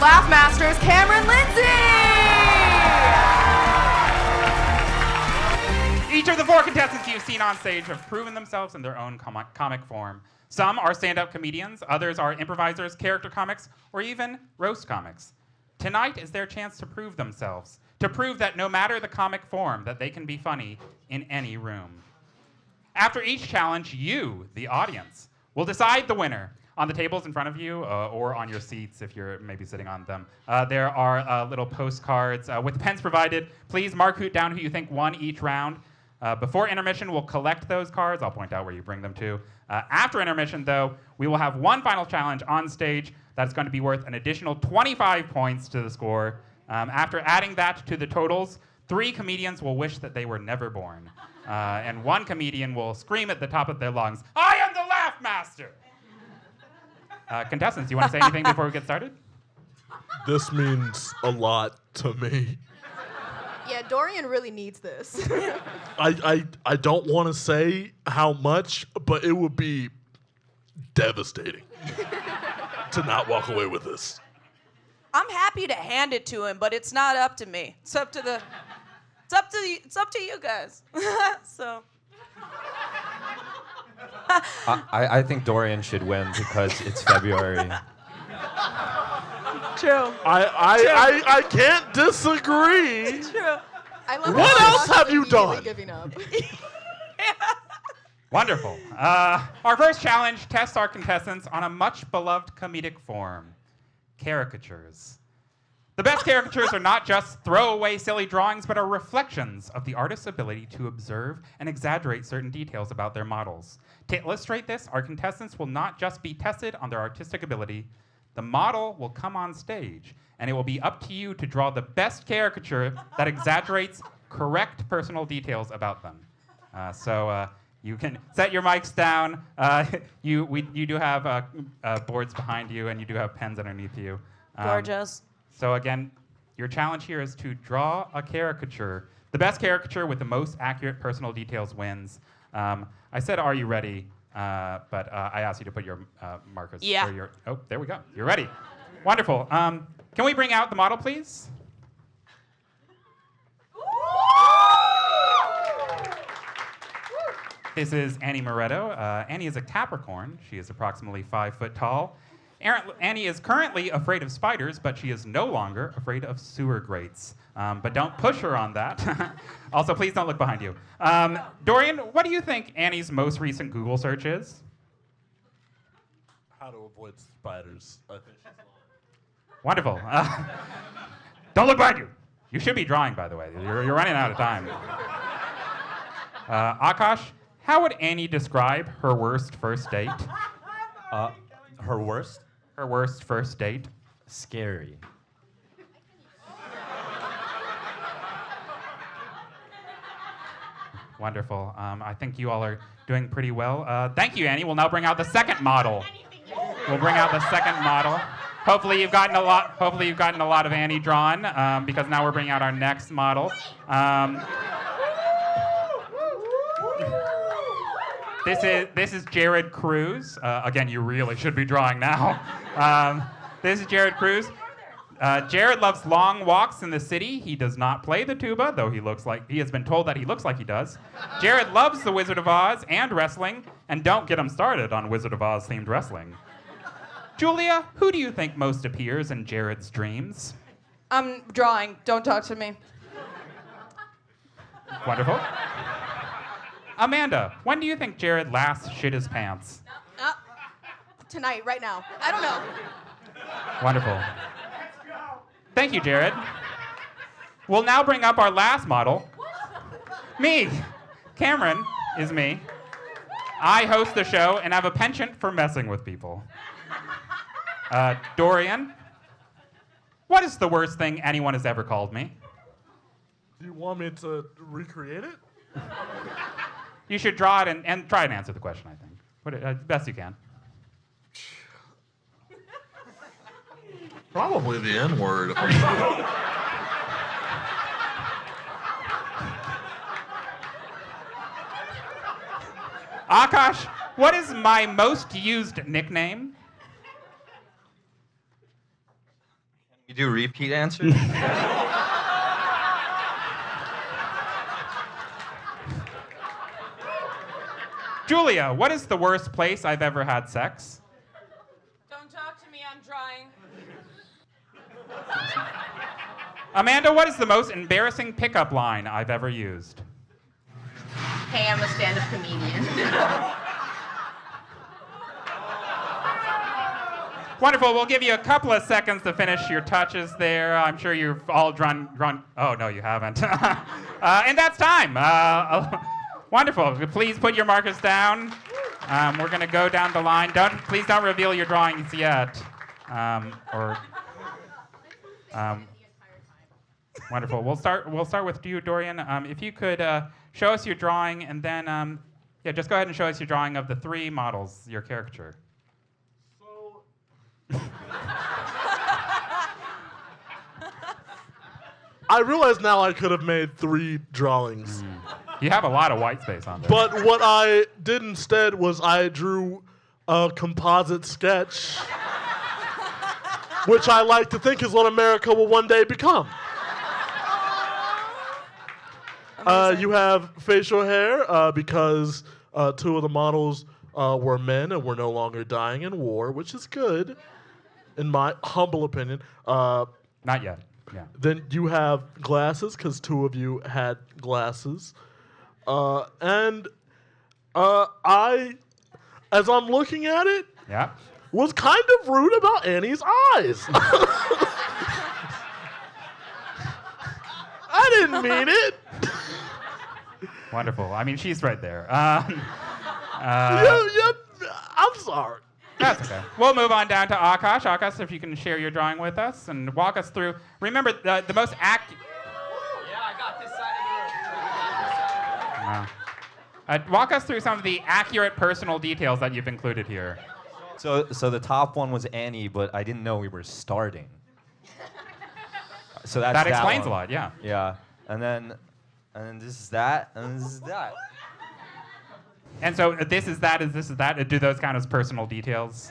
LaughMasters, Lindsey! Each of the 4 contestants you've seen on stage have proven themselves in their own comic form. Some are stand-up comedians, others are improvisers, character comics, or even roast comics. Tonight is their chance to prove themselves, to prove that no matter the comic form, that they can be funny in any room. After each challenge, you, the audience, will decide the winner. On the tables in front of you, or on your seats if you're maybe sitting on them, there are little postcards with pens provided. Please mark down who you think won each round. Before intermission, we'll collect those cards. I'll point out where you bring them to. After intermission, though, we will have one final challenge on stage that's going to be worth an additional 25 points to the score. After adding that to the totals, 3 comedians will wish that they were never born. And 1 comedian will scream at the top of their lungs, "I am the LaughMaster!" Contestants, do you want to say anything before we get started? This means a lot to me. Yeah, Dorian really needs this. I don't want to say how much, but it would be devastating to not walk away with this. I'm happy to hand it to him, but it's not up to me. It's up to you guys. So. I think Dorian should win because it's February. True. I can't disagree. True. I love What how else have you immediately done? Giving up. Wonderful. Our first challenge tests our contestants on a much beloved comedic form, caricatures. The best caricatures are not just throwaway silly drawings, but are reflections of the artist's ability to observe and exaggerate certain details about their models. To illustrate this, our contestants will not just be tested on their artistic ability. The model will come on stage, and it will be up to you to draw the best caricature that exaggerates correct personal details about them. So you can set your mics down. You do have boards behind you, and you do have pens underneath you. Gorgeous. So again, your challenge here is to draw a caricature. The best caricature with the most accurate personal details wins. I said, "Are you ready?" But I asked you to put your markers. Yeah. Oh, there we go. You're ready. Wonderful. Can we bring out the model, please? This is Annie Moretto. Annie is a Capricorn. She is approximately 5 foot tall. Annie is currently afraid of spiders, but she is no longer afraid of sewer grates. But don't push her on that. Also, please don't look behind you. Dorian, what do you think Annie's most recent Google search is? How to avoid spiders. I think she's lying. Wonderful. Don't look behind you. You should be drawing, by the way. You're running out of time. Aakash, how would Annie describe her worst first date? Her worst? Her worst first date? Scary. Wonderful. I think you all are doing pretty well. Thank you, Annie. We'll now bring out the second model. We'll bring out the second model. Hopefully you've gotten a lot of Annie drawn, because now we're bringing out our next model. This is Jared Cruz. Again, you really should be drawing now. This is Jared Cruz. Jared loves long walks in the city. He does not play the tuba, though he has been told that he looks like he does. Jared loves The Wizard of Oz and wrestling, and don't get him started on Wizard of Oz themed wrestling. Julia, who do you think most appears in Jared's dreams? I'm drawing. Don't talk to me. Wonderful. Amanda, when do you think Jared last shit his pants? Tonight, right now. I don't know. Wonderful. Thank you, Jared. We'll now bring up our last model. Me. Cameron is me. I host the show and have a penchant for messing with people. Dorian, what is the worst thing anyone has ever called me? Do you want me to recreate it? You should draw it and try and answer the question, I think. Put it best you can. Probably the N-word. Aakash, what is my most used nickname? You do repeat answers? Julia, what is the worst place I've ever had sex? Don't talk to me, I'm drawing. Amanda, what is the most embarrassing pickup line I've ever used? Hey, I'm a stand-up comedian. Wonderful. We'll give you a couple of seconds to finish your touches there. I'm sure you've all drawn. Oh, no, you haven't. And that's time. Wonderful. Please put your markers down. We're going to go down the line. Please don't reveal your drawings yet. Wonderful. We'll start with you, Dorian. If you could show us your drawing, and then just go ahead and show us your drawing of the 3 models, your caricature. I realize now I could have made 3 drawings. You have a lot of white space on there. But what I did instead was I drew a composite sketch, which I like to think is what America will one day become. You have facial hair because 2 of the models were men and were no longer dying in war, which is good, in my humble opinion. Not yet. Yeah. Then you have glasses because 2 of you had glasses. I, as I'm looking at it, Yeah. was kind of rude about Annie's eyes. I didn't mean it. Wonderful. I mean, she's right there. I'm sorry. That's okay. We'll move on down to Aakash. Aakash, if you can share your drawing with us and walk us through. Remember, the most accurate. Yeah, I got this side of the room. Walk us through some of the accurate personal details that you've included here. So the top one was Annie, but I didn't know we were starting. So that's That explains one. a lot, yeah. Yeah, and then this is that, and this is that. And so this is that, do those count as personal details?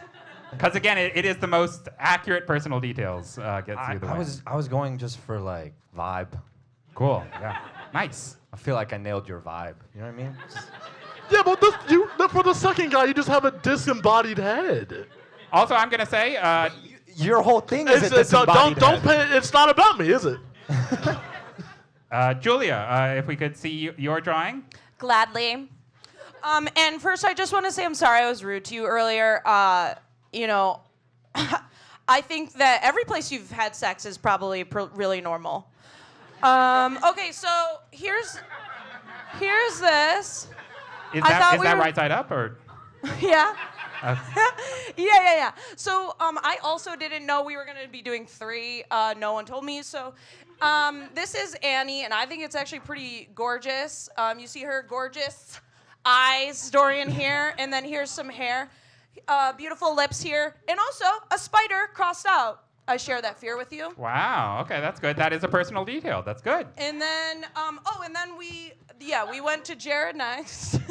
Because again, it is the most accurate personal details gets you the win. I was going just for like vibe. Cool, yeah. Nice. I feel like I nailed your vibe. You know what I mean? Yeah, but for the second guy, you just have a disembodied head. Also, I'm going to say, Your whole thing is Don't pay. It's not about me, is it? Julia, if we could see your drawing. Gladly. And first, I just want to say I'm sorry I was rude to you earlier. I think that every place you've had sex is probably really normal. Okay, so here's this. Is thought that right side up or? Yeah. Yeah. So I also didn't know we were going to be doing 3. No one told me. So this is Annie, and I think it's actually pretty gorgeous. You see her gorgeous eyes, Dorian here, and then here's some hair. Beautiful lips here, and also a spider crossed out. I share that fear with you. Wow, okay, that's good. That is a personal detail. That's good. And then, we went to Jared next.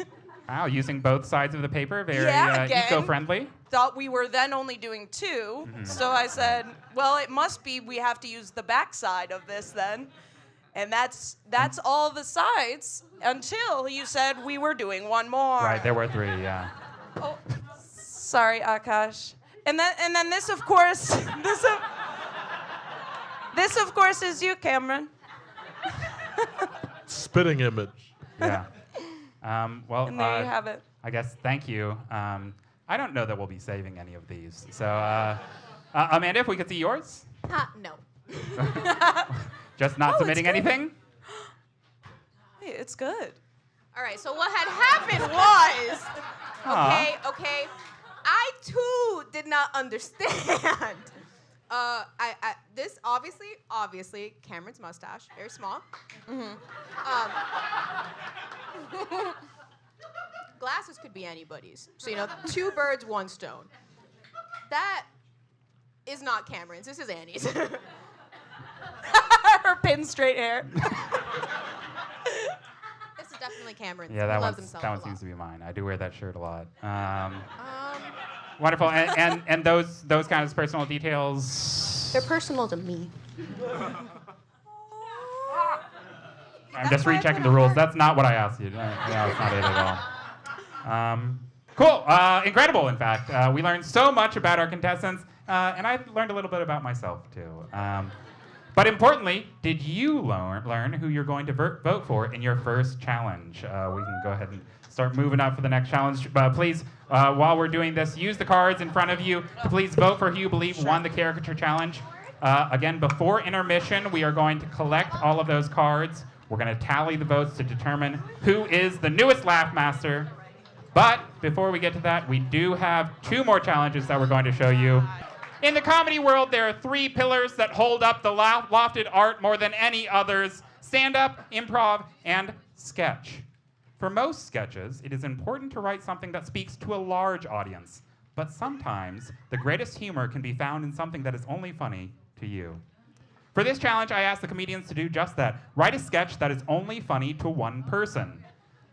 Wow, using both sides of the paper, very again. eco-friendly. Thought we were then only doing 2, so I said, well, it must be we have to use the back side of this then. And that's all the sides until you said we were doing 1 more. Right, there were 3, yeah. Oh, sorry, Aakash. And then this, of course, this of course is you, Cameron. Spitting image. Yeah. Well, And there you have it. I guess thank you. I don't know that we'll be saving any of these. So, Amanda, if we could see yours? No. Just not submitting it's good. anything? Hey, it's good. All right, so what had happened was, okay, I too did not understand. This obviously, Cameron's mustache, very small. Glasses could be anybody's. So, 2 birds, 1 stone. That is not Cameron's, this is Annie's. Her pin straight hair. This is definitely Cameron's. Yeah, He that loves one himself a lot. seems to be mine. I do wear that shirt a lot. Wonderful. And those kinds of personal details They're personal to me. I'm just rechecking the rules. That's not what I asked you. No, it's not it at all. Cool. Incredible, in fact. We learned so much about our contestants, and I learned a little bit about myself, too. But importantly, did you learn who you're going to vote for in your first challenge? We can go ahead and start moving up for the next challenge. Please, while we're doing this, use the cards in front of you to please vote for who you believe won the caricature challenge. Again, before intermission, we are going to collect all of those cards. We're going to tally the votes to determine who is the newest LaughMaster. But before we get to that, we do have 2 more challenges that we're going to show you. In the comedy world, there are 3 pillars that hold up the lofted art more than any others: stand-up, improv, and sketch. For most sketches, it is important to write something that speaks to a large audience. But sometimes, the greatest humor can be found in something that is only funny to you. For this challenge, I asked the comedians to do just that. Write a sketch that is only funny to one person.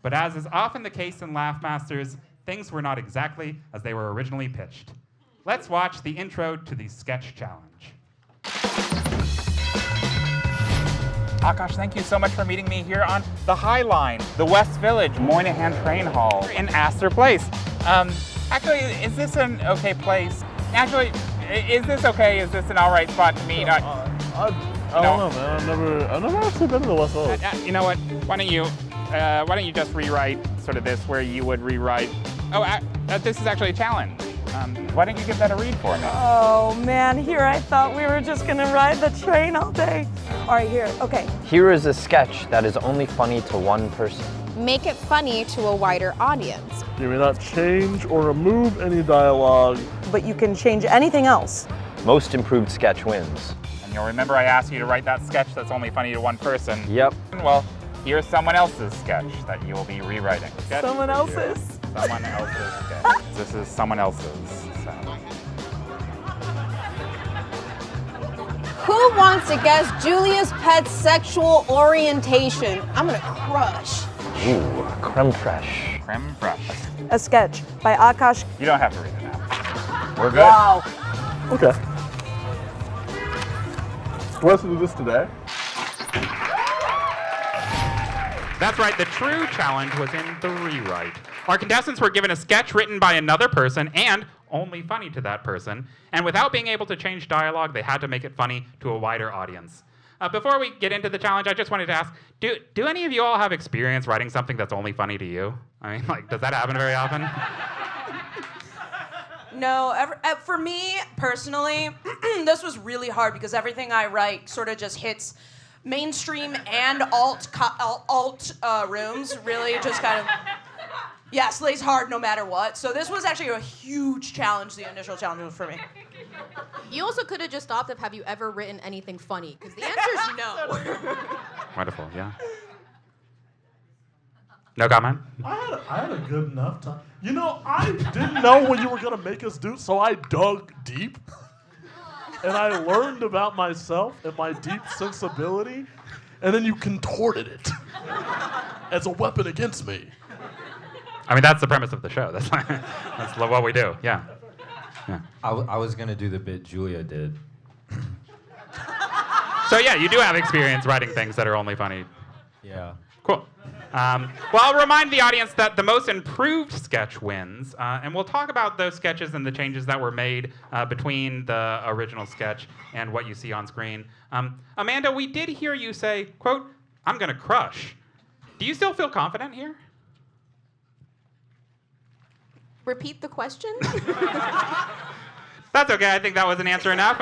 But as is often the case in LaughMasters, things were not exactly as they were originally pitched. Let's watch the intro to the sketch challenge. Aakash, thank you so much for meeting me here on the High Line, the West Village Moynihan Train Hall in Astor Place. Actually, is this an okay place? Actually, is this okay? Is this an all right spot to meet? I don't know, man. I've never actually been to the West Village. You know what? Why don't you just rewrite sort of this where you would rewrite? Oh, this is actually a challenge. Why don't you give that a read for me? Oh man, here I thought we were just gonna ride the train all day. All right, here, okay. Here is a sketch that is only funny to one person. Make it funny to a wider audience. You may not change or remove any dialogue. But you can change anything else. Most improved sketch wins. And you'll remember I asked you to write that sketch that's only funny to one person. Yep. Well, here's someone else's sketch that you will be rewriting. Sketch Someone for you. else's? Someone else's sketch. This is someone else's. So. Who wants to guess Julia's pet's sexual orientation? I'm gonna crush. Ooh, creme fraiche. Creme fraiche. A sketch by Aakash. You don't have to read it now. We're good. Wow. Okay. Do I have to do this today? That's right, the true challenge was in the rewrite. Our contestants were given a sketch written by another person and only funny to that person. And without being able to change dialogue, they had to make it funny to a wider audience. Before we get into the challenge, I just wanted to ask, do any of you all have experience writing something that's only funny to you? I mean, like, does that happen very often? No, for me, personally, this was really hard because everything I write sort of just hits mainstream and alt rooms. Really just kind of, slays hard no matter what. So this was actually a huge challenge, the initial challenge for me. You also could have just stopped have you ever written anything funny? Because the answer is no. Wonderful, yeah. No comment? I had a good enough time. You know, I didn't know what you were going to make us do, so I dug deep. And I learned about myself and my deep sensibility, and then you contorted it as a weapon against me. I mean, that's the premise of the show. That's what we do, yeah. I was going to do the bit Julia did. So yeah, you do have experience writing things that are only funny. Yeah. Cool. Well, I'll remind the audience that the most improved sketch wins, and we'll talk about those sketches and the changes that were made between the original sketch and what you see on screen. Amanda, we did hear you say, quote, "I'm gonna crush." Do you still feel confident here? Repeat the question? That's okay, I think that was an answer enough.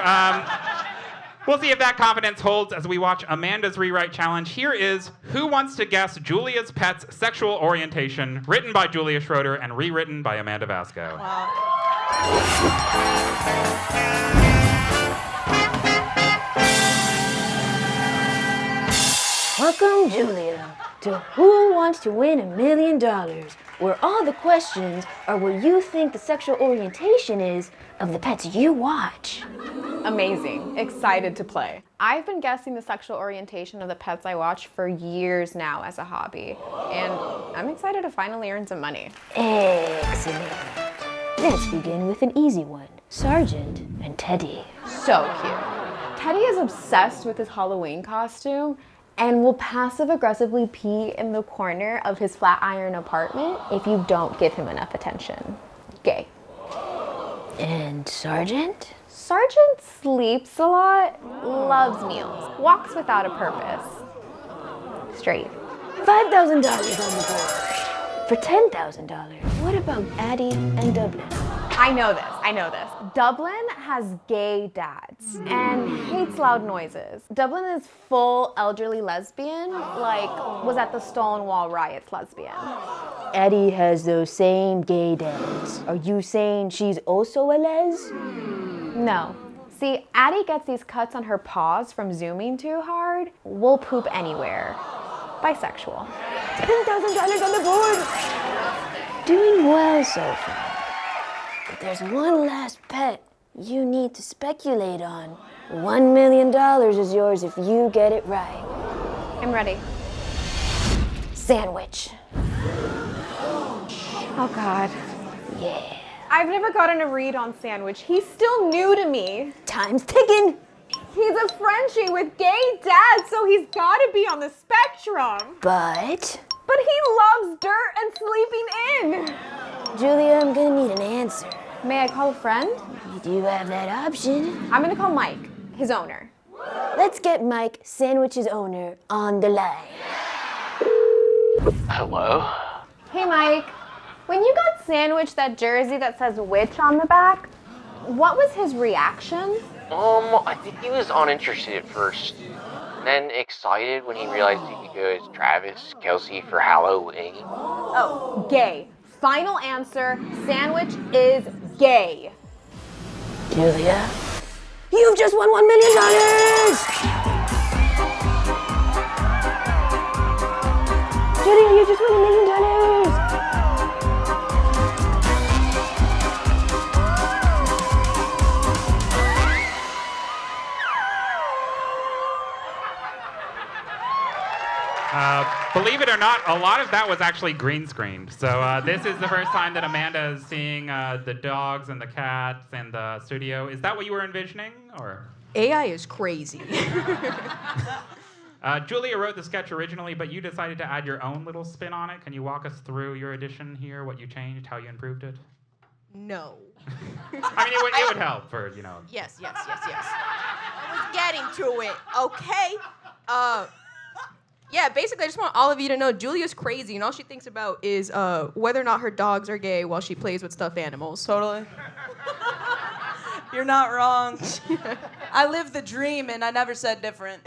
We'll see if that confidence holds as we watch Amanda's Rewrite Challenge. Here is Who Wants to Guess Julia's Pet's Sexual Orientation, written by Julia Schroeder and rewritten by Amanda Vasco. Wow. Welcome, Julia, to Who Wants to Win $1 Million, where all the questions are what you think the sexual orientation is of the pets you watch. Amazing. Excited to play. I've been guessing the sexual orientation of the pets I watch for years now as a hobby, and I'm excited to finally earn some money. Excellent. Let's begin with an easy one. Sergeant and Teddy. So cute. Teddy is obsessed with his Halloween costume and will passive-aggressively pee in the corner of his Flatiron apartment if you don't give him enough attention. Gay. And Sergeant? Sergeant sleeps a lot, loves meals, walks without a purpose. Straight. $5,000 on the board. For $10,000. What about Addie and Dublin? I know this. Dublin has gay dads and hates loud noises. Dublin is full elderly lesbian, like was at the Stonewall riots lesbian. Addie has those same gay dads. Are you saying she's also a les? No. See, Addie gets these cuts on her paws from zooming too hard. We'll poop anywhere. Bisexual. $10,000 on the board. Doing well so far. But there's one last pet you need to speculate on. $1 million is yours if you get it right. I'm ready. Sandwich. Oh, God. Yeah. I've never gotten a read on Sandwich. He's still new to me. Time's ticking. He's a Frenchie with gay dads, so he's gotta be on the spectrum. But he loves dirt and sleeping in. Julia, I'm gonna need an answer. May I call a friend? You do have that option. I'm gonna call Mike, his owner. Let's get Mike, Sandwich's owner, on the line. Hello? Hey, Mike. When you got Sandwich that jersey that says witch on the back, what was his reaction? I think he was uninterested at first. Then excited when he realized he could go as Travis Kelce for Halloween. Oh, gay. Final answer, Sandwich is gay. Julia, you've just won $1 million! Julia, you just won $1 million! Believe it or not, a lot of that was actually green screened. So this is the first time that Amanda is seeing the dogs and the cats in the studio. Is that what you were envisioning, or? AI is crazy. Julia wrote the sketch originally, but you decided to add your own little spin on it. Can you walk us through your addition here, what you changed, how you improved it? No. I mean, it would help for, you know. Yes. I was getting to it, okay? Yeah, basically, I just want all of you to know Julia's crazy, and all she thinks about is whether or not her dogs are gay while she plays with stuffed animals. Totally. You're not wrong. I live the dream, and I never said different.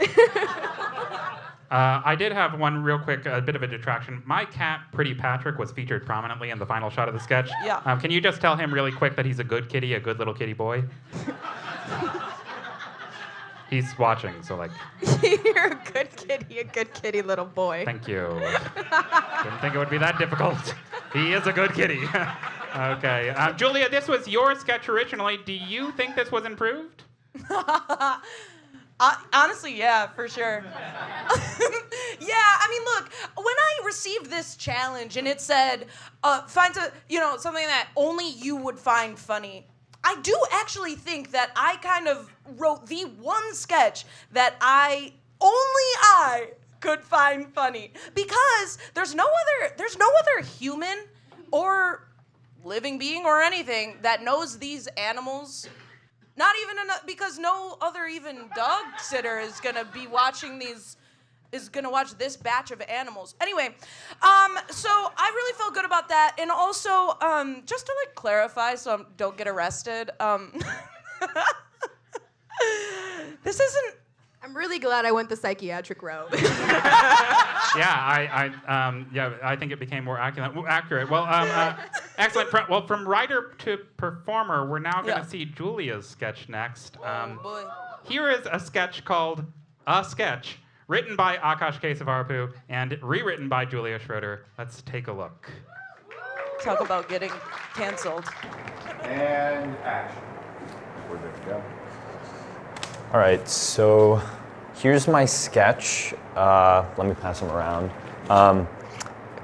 I did have one real quick, a bit of a detraction. My cat, Pretty Patrick, was featured prominently in the final shot of the sketch. Yeah. Can you just tell him really quick that he's a good kitty, a good little kitty boy? He's watching, so like. You're a good kitty little boy. Thank you. Didn't think it would be that difficult. He is a good kitty. Okay. Julia, this was your sketch originally. Do you think this was improved? Honestly, yeah, for sure. Yeah, I mean, look, when I received this challenge and it said, find something that only you would find funny, I do actually think that I kind of wrote the one sketch that only I could find funny, because there's no other human or living being or anything that knows these animals. Not even because no other even dog sitter is gonna be watching these. Is gonna watch this batch of animals. Anyway, so I really felt good about that, and also just to like clarify, so I don't get arrested. This isn't. I'm really glad I went the psychiatric route. I think it became more accurate. Well, excellent. From writer to performer, we're now going to see Julia's sketch next. Boy. Here is a sketch called A Sketch, written by Aakash Kesavarapu and rewritten by Julia Schroeder. Let's take a look. Talk about getting canceled. And action. We're good to go. All right, so here's my sketch. Let me pass them around.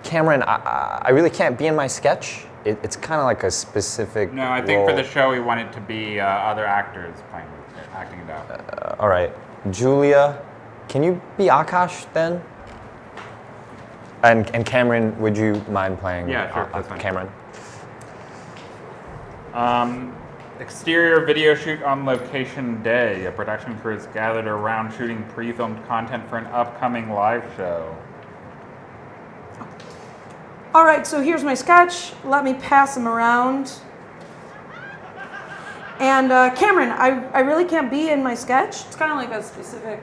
Cameron, I really can't be in my sketch. It's kind of like a specific No, I think role. for the show we want it to be other actors playing with it. acting it out. All right. Julia, can you be Aakash then? And Cameron, would you mind playing Yeah, sure, that's fine. Cameron? Exterior video shoot on location day. A production crew is gathered around shooting pre-filmed content for an upcoming live show. All right, so here's my sketch. Let me pass them around. And Cameron, I really can't be in my sketch. It's kind of like a specific...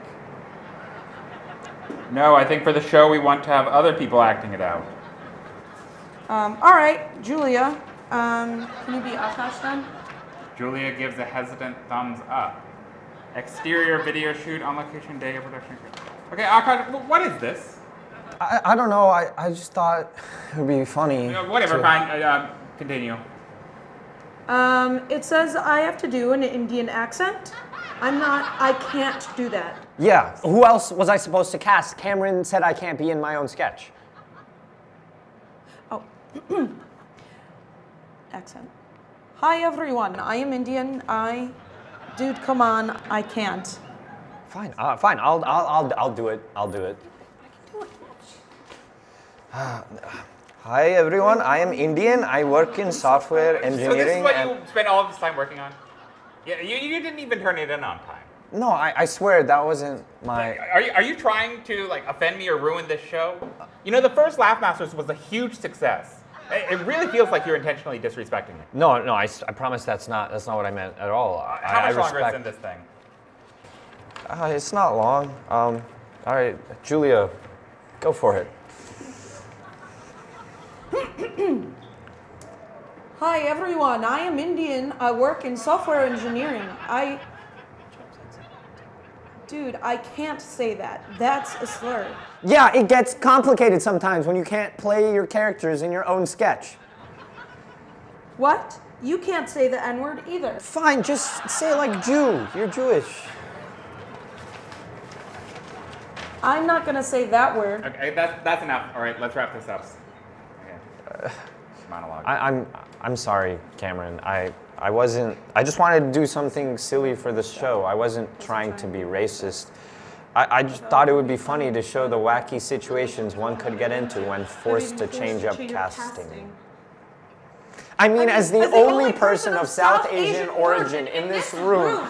No, I think for the show we want to have other people acting it out. all right, Julia, can you be Aakash then? Julia gives a hesitant thumbs up. Exterior video shoot on location day of production crew. Okay, Aakash, what is this? I don't know. I just thought it would be funny. Whatever, fine. Continue. It says I have to do an Indian accent. I can't do that. Yeah. Who else was I supposed to cast? Cameron said I can't be in my own sketch. Oh. Accent. Hi everyone, I am Indian. Dude, come on, I can't. Fine. Fine. I'll do it. I'll do it. Hi everyone, I am Indian. I work in software engineering. So this is what you spent all of this time working on? Yeah, you didn't even turn it in on time. No, I swear that wasn't my... Are you trying to like offend me or ruin this show? You know, the first LaughMasters was a huge success. It really feels like you're intentionally disrespecting it. No, I promise that's not what I meant at all. How much longer is in this thing? It's not long. All right, Julia, go for it. Hi everyone, I am Indian. I work in software engineering. Dude, I can't say that. That's a slur. Yeah, it gets complicated sometimes when you can't play your characters in your own sketch. What? You can't say the N-word either. Fine, just say like Jew. You're Jewish. I'm not gonna say that word. Okay, that's enough. All right, let's wrap this up. Okay. Monologue. I'm sorry, Cameron. I wasn't. I just wanted to do something silly for the show. I wasn't trying to be racist. I just thought it would be funny to show the wacky situations one could get into when forced to change up casting. I mean, as the only person of South Asian origin in this room,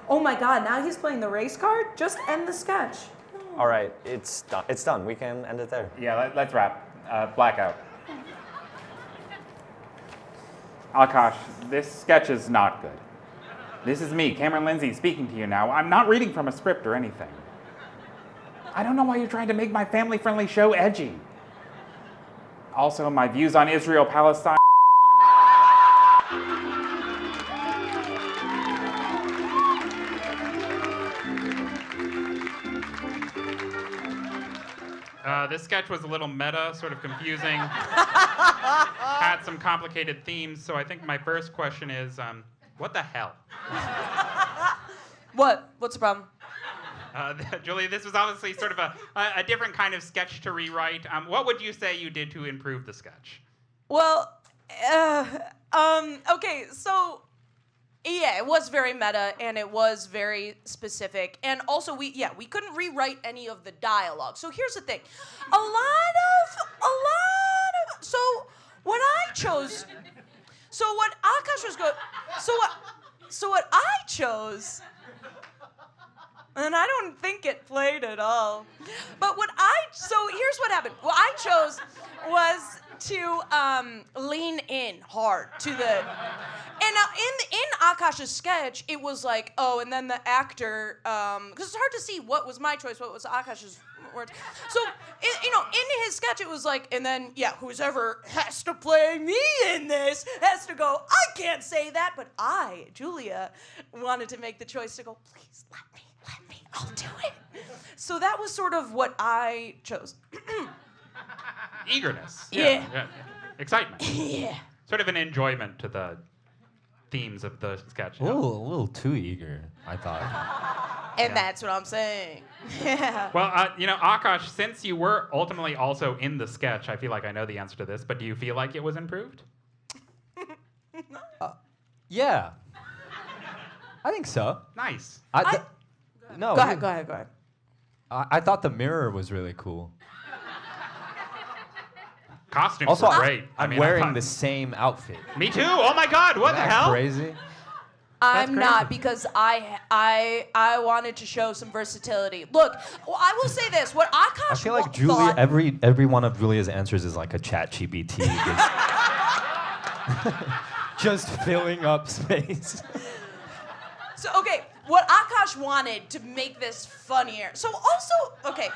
Oh my God! Now he's playing the race card. Just end the sketch. All right, it's done. It's done. We can end it there. Yeah, let's wrap. Blackout. Aakash, this sketch is not good. This is me, Cameron Lindsey, speaking to you now. I'm not reading from a script or anything. I don't know why you're trying to make my family-friendly show edgy. Also, my views on Israel, Palestine. This sketch was a little meta, sort of confusing. Had some complicated themes, so I think my first question is, what the hell? What? What's the problem? Julia, this was obviously sort of a different kind of sketch to rewrite. What would you say you did to improve the sketch? Well, okay, so yeah, it was very meta and it was very specific, and also we couldn't rewrite any of the dialogue. So here's the thing, a lot of so what I chose, so what Aakash was going, so what I chose. And I don't think it played at all. But so here's what happened. What I chose was to lean in hard to the, and in Aakash's sketch, it was like, oh, and then the actor, because it's hard to see what was my choice, what was Aakash's words. So, in his sketch, it was like, and then, yeah, whoever has to play me in this has to go, I can't say that, but I, Julia, wanted to make the choice to go, please let me, I'll do it. So that was sort of what I chose. Eagerness. Yeah. Excitement. Yeah. Sort of an enjoyment to the themes of the sketch. Ooh, a little too eager, I thought. And that's what I'm saying. Yeah. Well, Aakash, since you were ultimately also in the sketch, I feel like I know the answer to this, but do you feel like it was improved? Yeah. I think so. Nice. No. Go ahead. I thought the mirror was really cool. Costumes Also, were great. I'm I wearing the same outfit. Me too. Oh my God! What the Isn't that hell? Crazy. I'm not because I wanted to show some versatility. Look, well, I will say this: what Aakash I feel like Julia. thought, Every one of Julia's answers is like a ChatGPT. Just filling up space. So okay, what Aakash wanted to make this funnier. So also, okay,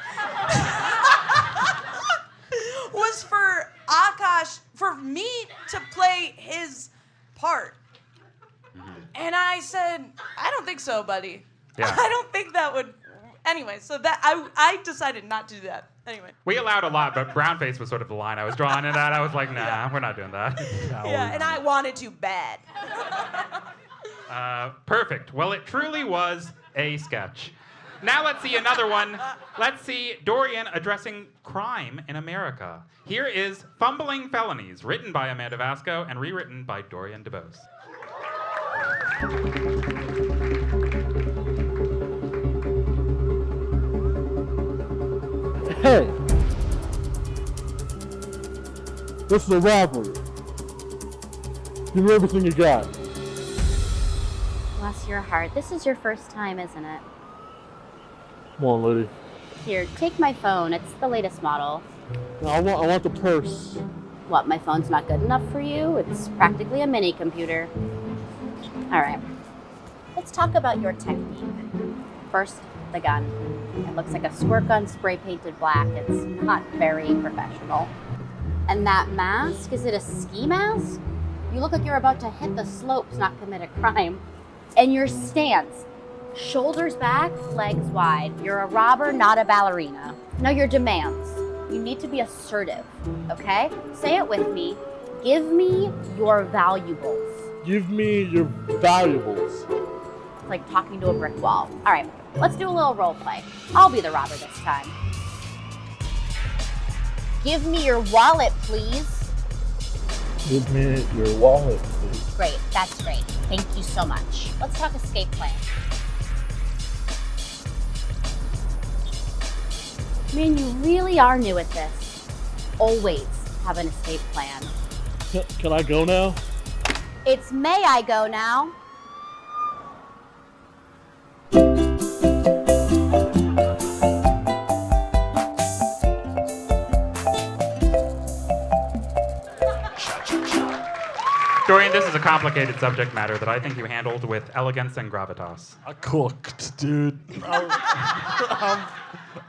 was for Aakash, for me to play his part. And I said, I don't think so, buddy. Yeah. I don't think that would. Anyway, so that I decided not to do that. Anyway. We allowed a lot, but brown face was sort of the line I was drawing in that. I was like, nah, we're not doing that. Yeah, and I wanted to bad. Perfect. Well, it truly was a sketch. Now let's see another one. Let's see Dorian addressing crime in America. Here is Fumbling Felonies, written by Amanda Vasco and rewritten by Dorian Debose. Hey! This is a robbery. Give me everything you got. Bless your heart. This is your first time, isn't it? Come on, lady. Here, take my phone. It's the latest model. No, I want the purse. What, my phone's not good enough for you? It's practically a mini computer. All right. Let's talk about your technique. First, the gun. It looks like a squirt gun spray painted black. It's not very professional. And that mask, is it a ski mask? You look like you're about to hit the slopes, not commit a crime. And your stance, shoulders back, legs wide. You're a robber, not a ballerina. Now your demands. You need to be assertive, okay? Say it with me. Give me your valuables. Give me your valuables. It's like talking to a brick wall. All right, let's do a little role play. I'll be the robber this time. Give me your wallet, please. Give me your wallet, please. Great, that's great. Thank you so much. Let's talk escape plan. Man, you really are new at this. Always have an escape plan. Can I go now? It's may I go now? Dorian, this is a complicated subject matter that I think you handled with elegance and gravitas. I cooked, dude.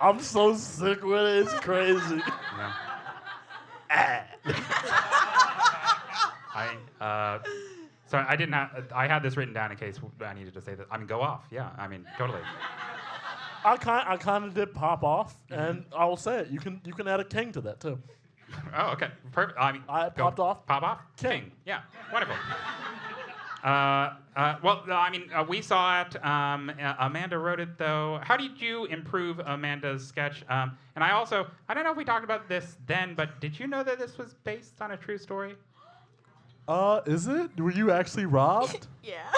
I'm so sick with it. It's crazy. Yeah. Sorry, I didn't have. I had this written down in case I needed to say that. I mean, go off. Yeah, I mean, totally. I kind of did pop off, and I will say it. You can add a king to that too. Oh, okay, perfect. I mean, I popped off. Pop off. King. Yeah, wonderful. Well, I mean, we saw it. Amanda wrote it, though. How did you improve Amanda's sketch? And I don't know if we talked about this then, but did you know that this was based on a true story? Is it? Were you actually robbed? Yeah.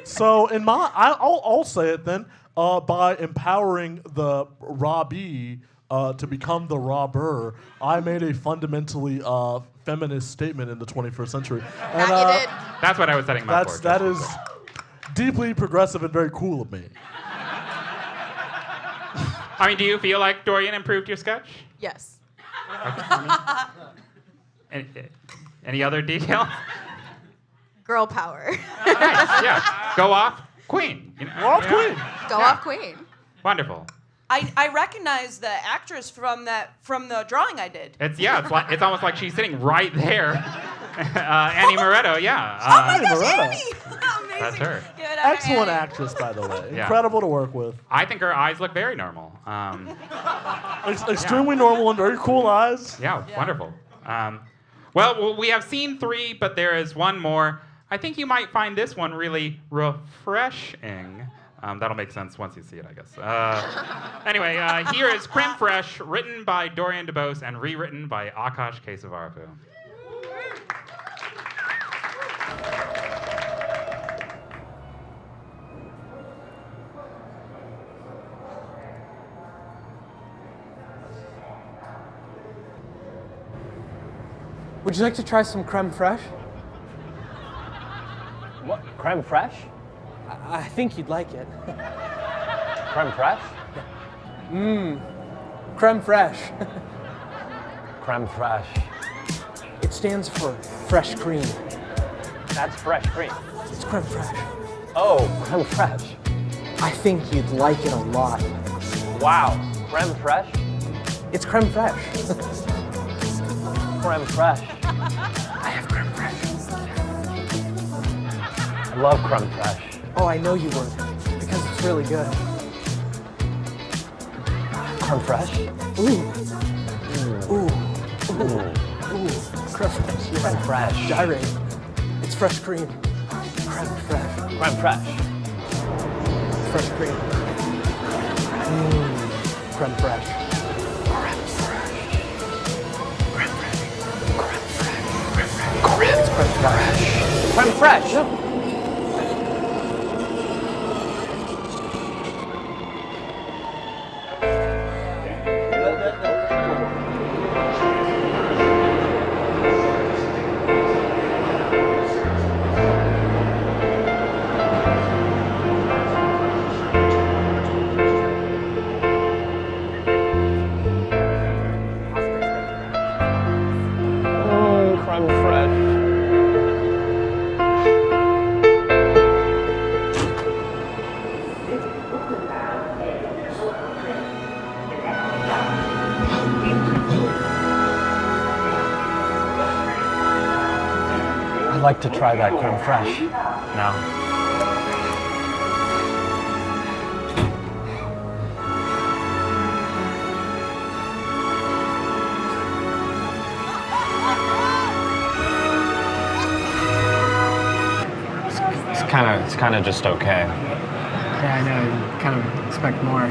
So I'll say it then. By empowering the robbee to become the robber, I made a fundamentally feminist statement in the 21st century. And, That you did. That's what I was setting my for. That is deeply progressive and very cool of me. I mean, do you feel like Dorian improved your sketch? Yes. Any other details? Girl power. Nice, yeah. Go off, queen. You know, Go off, queen. Go off, queen. Wonderful. I recognize the actress from the drawing I did. It's almost like she's sitting right there. Annie Moretto, yeah. Oh my gosh, Moretto. Annie! Amazing. That's her. Give it up for Excellent Annie. actress, by the way. Yeah. Incredible to work with. I think her eyes look very normal. Extremely normal and very cool eyes. Yeah, wonderful. Well, we have scene 3, but there is one more. I think you might find this one really refreshing. That'll make sense once you see it, I guess. Anyway, here is Creme Fraiche, written by Dorian Debose and rewritten by Aakash Kesavarapu. Would you like to try some creme fraiche? What? Creme fraiche? I think you'd like it. Creme fraiche? Creme fraiche. Creme fraiche. It stands for fresh cream. That's fresh cream. It's creme fraiche. Oh, creme fraiche. I think you'd like it a lot. Wow. Creme fraiche? It's creme fraiche. Creme fraiche. I have creme fraiche. I love creme fraiche. Oh, I know you would, because it's really good. Creme fraiche? Ooh. Creme fraiche. Yeah. Creme fraiche. Gyrate. It's fresh cream. Creme fraiche. Creme fraiche. Fresh cream. Creme fraiche. Creme fraiche. Yep. Creme fraiche. I'd like to try that creme fraiche now. It's kind of just okay. Yeah, I know. You kind of expect more.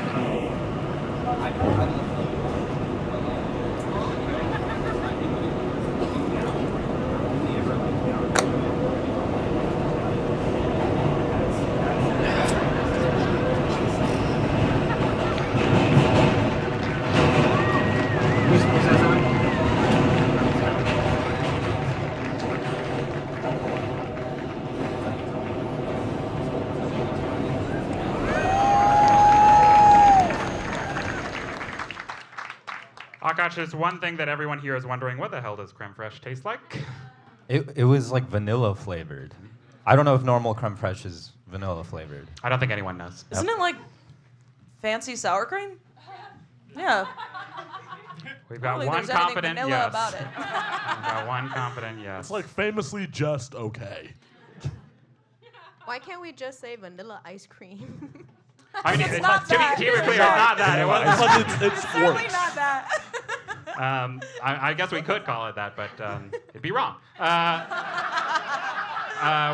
Aakash, there's one thing that everyone here is wondering, what the hell does creme fraiche taste like? It was like vanilla flavored. I don't know if normal creme fraiche is vanilla flavored. I don't think anyone knows. Isn't it like fancy sour cream? Yeah. We've got I don't think one there's anything confident vanilla yes. about it. We've got one confident yes. It's like famously just okay. Why can't we just say vanilla ice cream? I mean, It's not to be that. clear, it's not that. It wasn't. It's like it's Certainly worse. not that. I guess we could call it that, but it'd be wrong.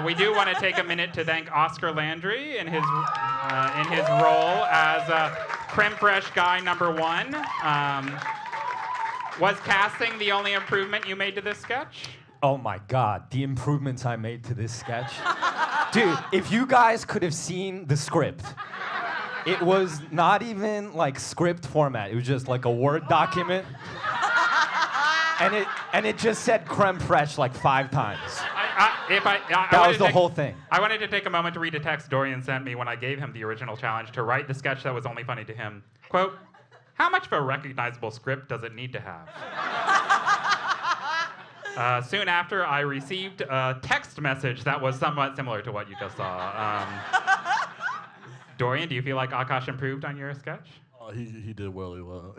We do want to take a minute to thank Oscar Landry in his role as creme fraiche guy number 1. Was casting the only improvement you made to this sketch? Oh my God, the improvements I made to this sketch. Dude, if you guys could have seen the script, it was not even like script format. It was just like a Word document. And it just said creme fraiche like 5 times. That was the whole thing. I wanted to take a moment to read a text Dorian sent me when I gave him the original challenge to write the sketch that was only funny to him. Quote, "How much of a recognizable script does it need to have?" Soon after, I received a text message that was somewhat similar to what you just saw. Dorian, do you feel like Aakash improved on your sketch? He did really well.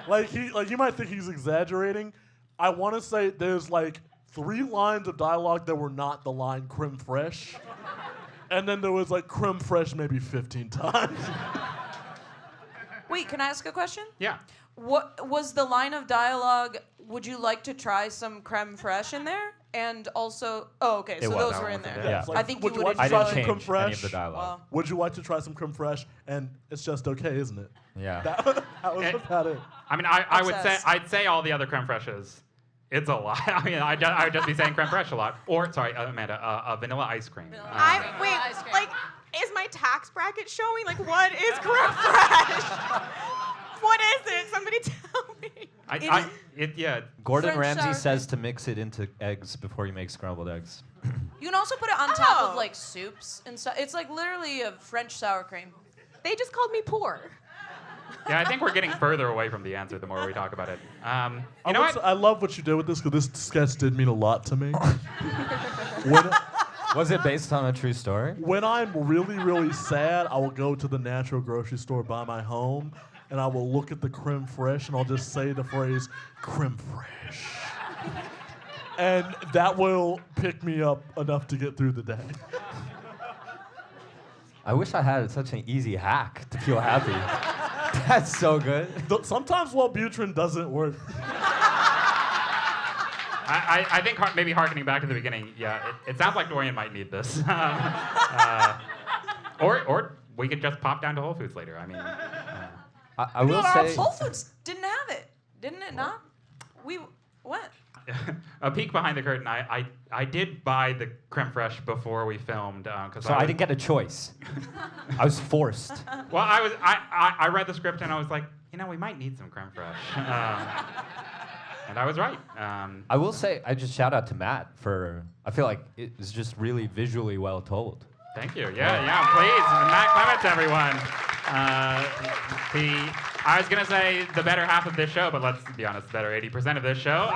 like you might think he's exaggerating. I want to say there's like 3 lines of dialogue that were not the line creme fraiche, and then there was like creme fraiche maybe 15 times. Wait, can I ask a question? Yeah. What was the line of dialogue? Would you like to try some creme fraiche in there? And also, okay, so those were in there. Yeah. It's like, I think would you you would like to I try didn't some change creme any of the fraiche? dialogue. Would you like to try some creme fraiche? And it's just okay, isn't it? Yeah. That was about it. I mean, I would say Obsessed. I'd say all the other creme fraiches. It's a lot. I mean, I would just be saying creme fraiche a lot. Or sorry, Amanda, vanilla ice cream. Wait, like, is my tax bracket showing? Like, what is creme fraiche? What is it? Somebody tell me. Gordon French Ramsay sour says to mix it into eggs before you make scrambled eggs. You can also put it on top of like soups and stuff. It's like literally a French sour cream. They just called me poor. Yeah, I think we're getting further away from the answer the more we talk about it. You know what? I love what you did with this because this sketch did mean a lot to me. Was it based on a true story? When I'm really, really sad, I will go to the natural grocery store by my home, and I will look at the creme fraiche, and I'll just say the phrase, creme fraiche. And that will pick me up enough to get through the day. I wish I had such an easy hack to feel happy. That's so good. Sometimes Wellbutrin doesn't work. I think maybe harkening back to the beginning, it sounds like Dorian might need this. Or we could just pop down to Whole Foods later. I mean, I will say Whole Foods didn't have it, didn't it? Not. What? A peek behind the curtain. I did buy the creme fraiche before we filmed because I didn't get a choice. I was forced. Well, I read the script and I was like, we might need some creme fraiche. And I was right. I will say, I just shout out to Matt for, I feel like it was just really visually well told. Thank you. Yeah, please. Matt Clements, everyone. I was going to say the better half of this show, but let's be honest, the better 80% of this show.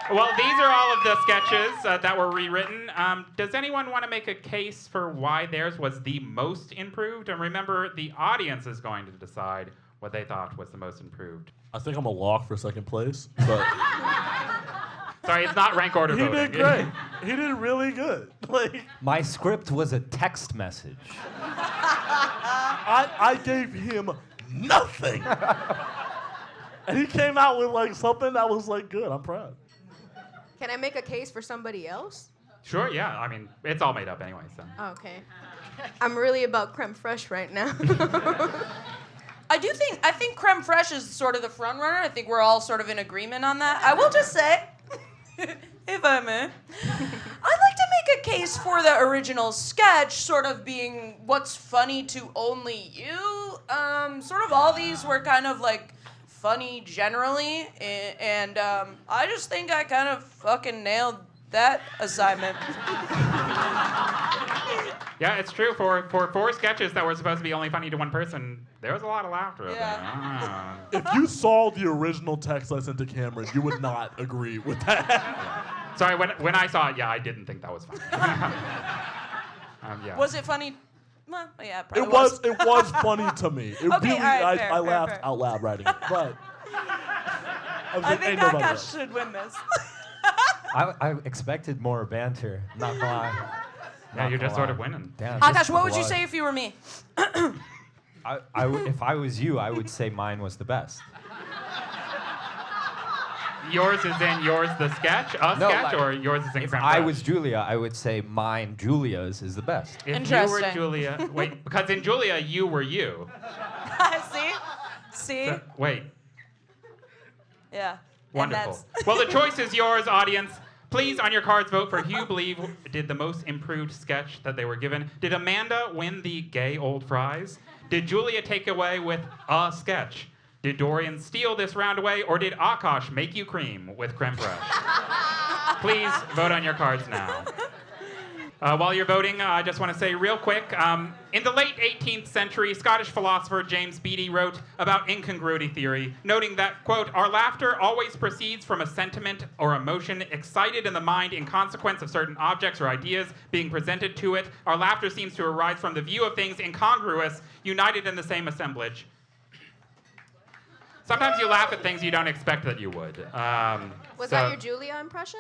Well, these are all of the sketches that were rewritten. Does anyone want to make a case for why theirs was the most improved? And remember, the audience is going to decide what they thought was the most improved. I think I'm a lock for second place, but... Sorry, it's not rank order voting. He did great. He did really good. My script was a text message. I gave him nothing. And he came out with something that was good. I'm proud. Can I make a case for somebody else? Sure, yeah. I mean, it's all made up anyway, so. Okay. I'm really about creme fraiche right now. I think creme fraiche is sort of the front runner. I think we're all sort of in agreement on that. I will just say, if I may, I'd like to make a case for the original sketch sort of being what's funny to only you. Sort of all these were kind of funny generally, and I just think I kind of fucking nailed that assignment. Yeah, it's true. For 4 sketches that were supposed to be only funny to one person, there was a lot of laughter. Yeah. If you saw the original text I sent to Cameron, you would not agree with that. Sorry, when I saw it, I didn't think that was funny. Was it funny? Well, yeah, probably It was funny to me. It Okay, really, all right, I laughed fair. out loud writing it, but I think Aakash should win this. I expected more banter, not gonna lie. Yeah, you're just sort of winning. Damn, Aakash, what would you say if you were me? If I was you, I would say mine was the best. Yours is in yours the sketch, sketch, or yours is in If creme I fraiche? was Julia, I would say mine, Julia's, is the best. If you were Julia, wait, because in Julia you were you. See? So, wait. Yeah. Wonderful. Well, the choice is yours, audience. Please, on your cards, vote for who you believe did the most improved sketch that they were given. Did Amanda win the gay old fries? Did Julia take away with a sketch? Did Dorian steal this round away, or did Aakash make you cream with creme fraiche? Please vote on your cards now. While you're voting, I just want to say real quick, in the late 18th century, Scottish philosopher James Beattie wrote about incongruity theory, noting that, quote, our laughter always proceeds from a sentiment or emotion excited in the mind in consequence of certain objects or ideas being presented to it. Our laughter seems to arise from the view of things incongruous, united in the same assemblage. Sometimes you laugh at things you don't expect that you would. Was that your Julia impression?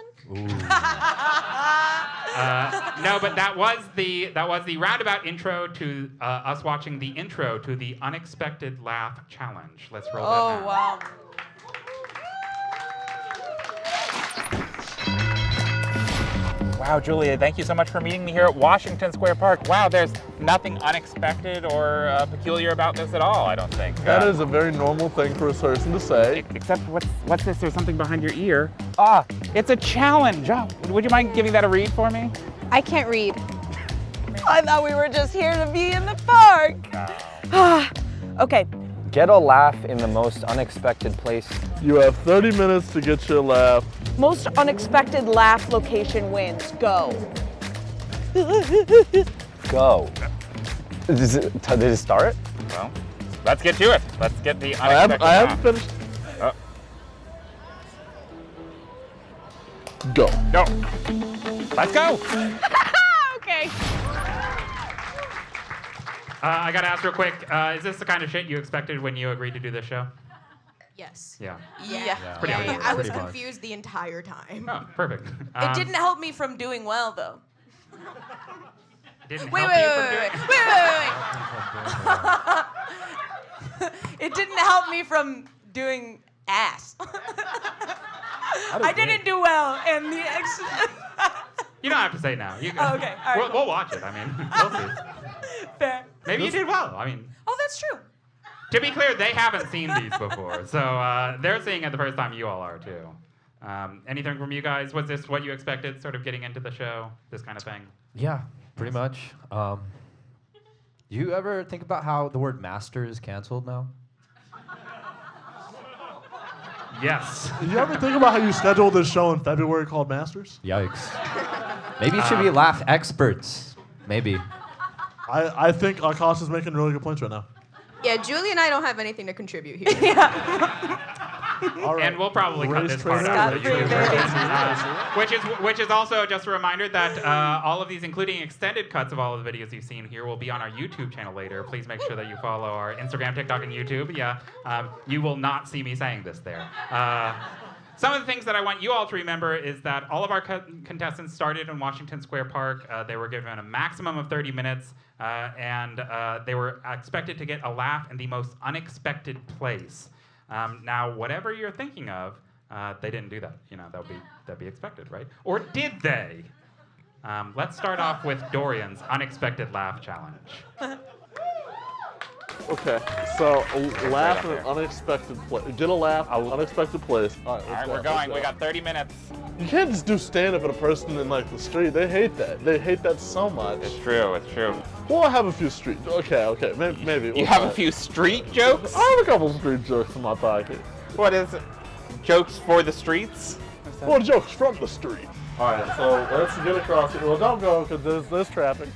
No, but that was the roundabout intro to us watching the intro to the Unexpected Laugh Challenge. Let's roll that now. Oh, wow. Wow, Julia, thank you so much for meeting me here at Washington Square Park. Wow, there's nothing unexpected or peculiar about this at all, I don't think. That is a very normal thing for a person to say. Except, what's this? There's something behind your ear. It's a challenge. Oh, would you mind giving that a read for me? I can't read. I thought we were just here to be in the park. Okay, Get a laugh in the most unexpected place. You have 30 minutes to get your laugh. Most unexpected laugh location wins. Go. Go. Did it start? Well, let's get to it. Let's get the unexpected I haven't finished. Oh. Go. Go. Let's go. Okay. I gotta ask real quick, is this the kind of shit you expected when you agreed to do this show? Yes. Yeah. Yeah. Pretty much. I was Pretty much. confused the entire time. Oh, perfect. It didn't help me from doing well, though. Didn't Wait, help wait, you wait, from wait, doing wait, wait. It didn't help me from doing ass. I didn't do well, and the You don't have to say it now. You Oh, okay. All right, we'll watch it. I mean, we'll see. Fair. Maybe you did well. I mean, Oh, that's true. to be clear, they haven't seen these before, so they're seeing it the first time. You all are too. Anything from you guys? Was this what you expected? Sort of getting into the show, this kind of thing. Yeah, pretty much. You ever think about how the word master is canceled now? Yes. You ever think about how you scheduled this show in February called Masters? Yikes. Maybe it should be laugh experts. Maybe. I think Aakash is making really good points right now. Yeah, Julie and I don't have anything to contribute here. All right. And we'll probably cut Race this part trainer, out. race the YouTube trainer. version. Which is also just a reminder that all of these, including extended cuts of all of the videos you've seen here, will be on our YouTube channel later. Please make sure that you follow our Instagram, TikTok, and YouTube. Yeah, you will not see me saying this there. Some of the things that I want you all to remember is that all of our contestants started in Washington Square Park. They were given a maximum of 30 minutes, and they were expected to get a laugh in the most unexpected place. Now, whatever you're thinking of, they didn't do that. You know, that'd be expected, right? Or did they? Let's start off with Dorian's unexpected laugh challenge. Okay, so laugh in an unexpected place. Get a laugh, unexpected place. All All right, we're going. We got 30 minutes. You can't just do stand up at a person in like the street. They hate that. They hate that so much. It's true. It's true. Well, I have a few street. Okay, maybe. You have a few street jokes? I have a couple street jokes in my pocket. What is it? Jokes for the streets? Well, jokes from the street. All right, so let's get across it. Well, don't go because there's traffic.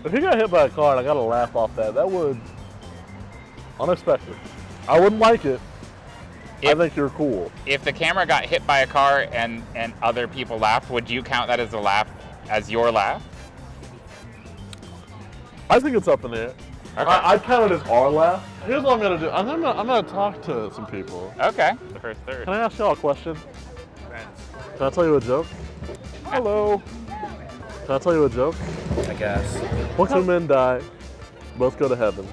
If he got hit by a car and I got to laugh off that, that would unexpected. I wouldn't like it. I think you're cool. If the camera got hit by a car and other people laughed, would you count that as a laugh, as your laugh? I think it's up in the air. Okay. I'd count it as our laugh. Here's what I'm gonna do. I'm gonna talk to some people. Okay. The first third. Can I ask y'all a question? Can I tell you a joke? Hello. Can I tell you a joke? I guess. What two men die, both go to heaven.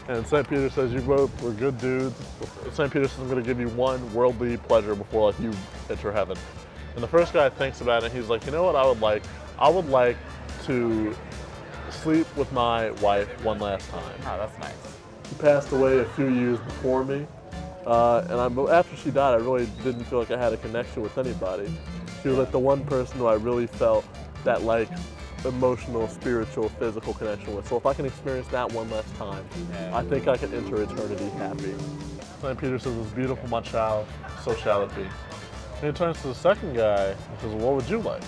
And St. Peter says, you both were good dudes. St. Peter says, I'm gonna give you one worldly pleasure before like you enter heaven. And the first guy thinks about it and he's like, you know what I would like? I would like to sleep with my wife one last time. Oh, that's nice. She passed away a few years before me. After she died, I really didn't feel like I had a connection with anybody. She was like the one person who I really felt that like emotional, spiritual, physical connection with. So if I can experience that one last time, I think I can enter eternity happy. St. Peter says, it's beautiful, my child, so shall it be. And he turns to the second guy and says, well, what would you like?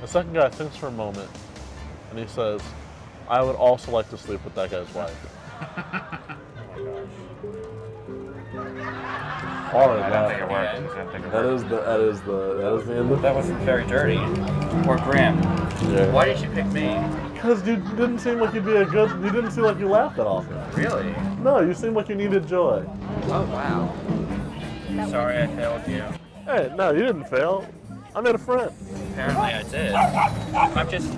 The second guy thinks for a moment and he says, I would also like to sleep with that guy's wife. Hard, I don't think it worked. That is the end of That wasn't very dirty or grim. Yeah. Why did you pick me? Because you didn't seem like you'd be you didn't seem like you laughed that often. Really? No, you seemed like you needed joy. Oh, wow. Sorry I failed you. Hey, no, you didn't fail. I made a friend. Apparently I did.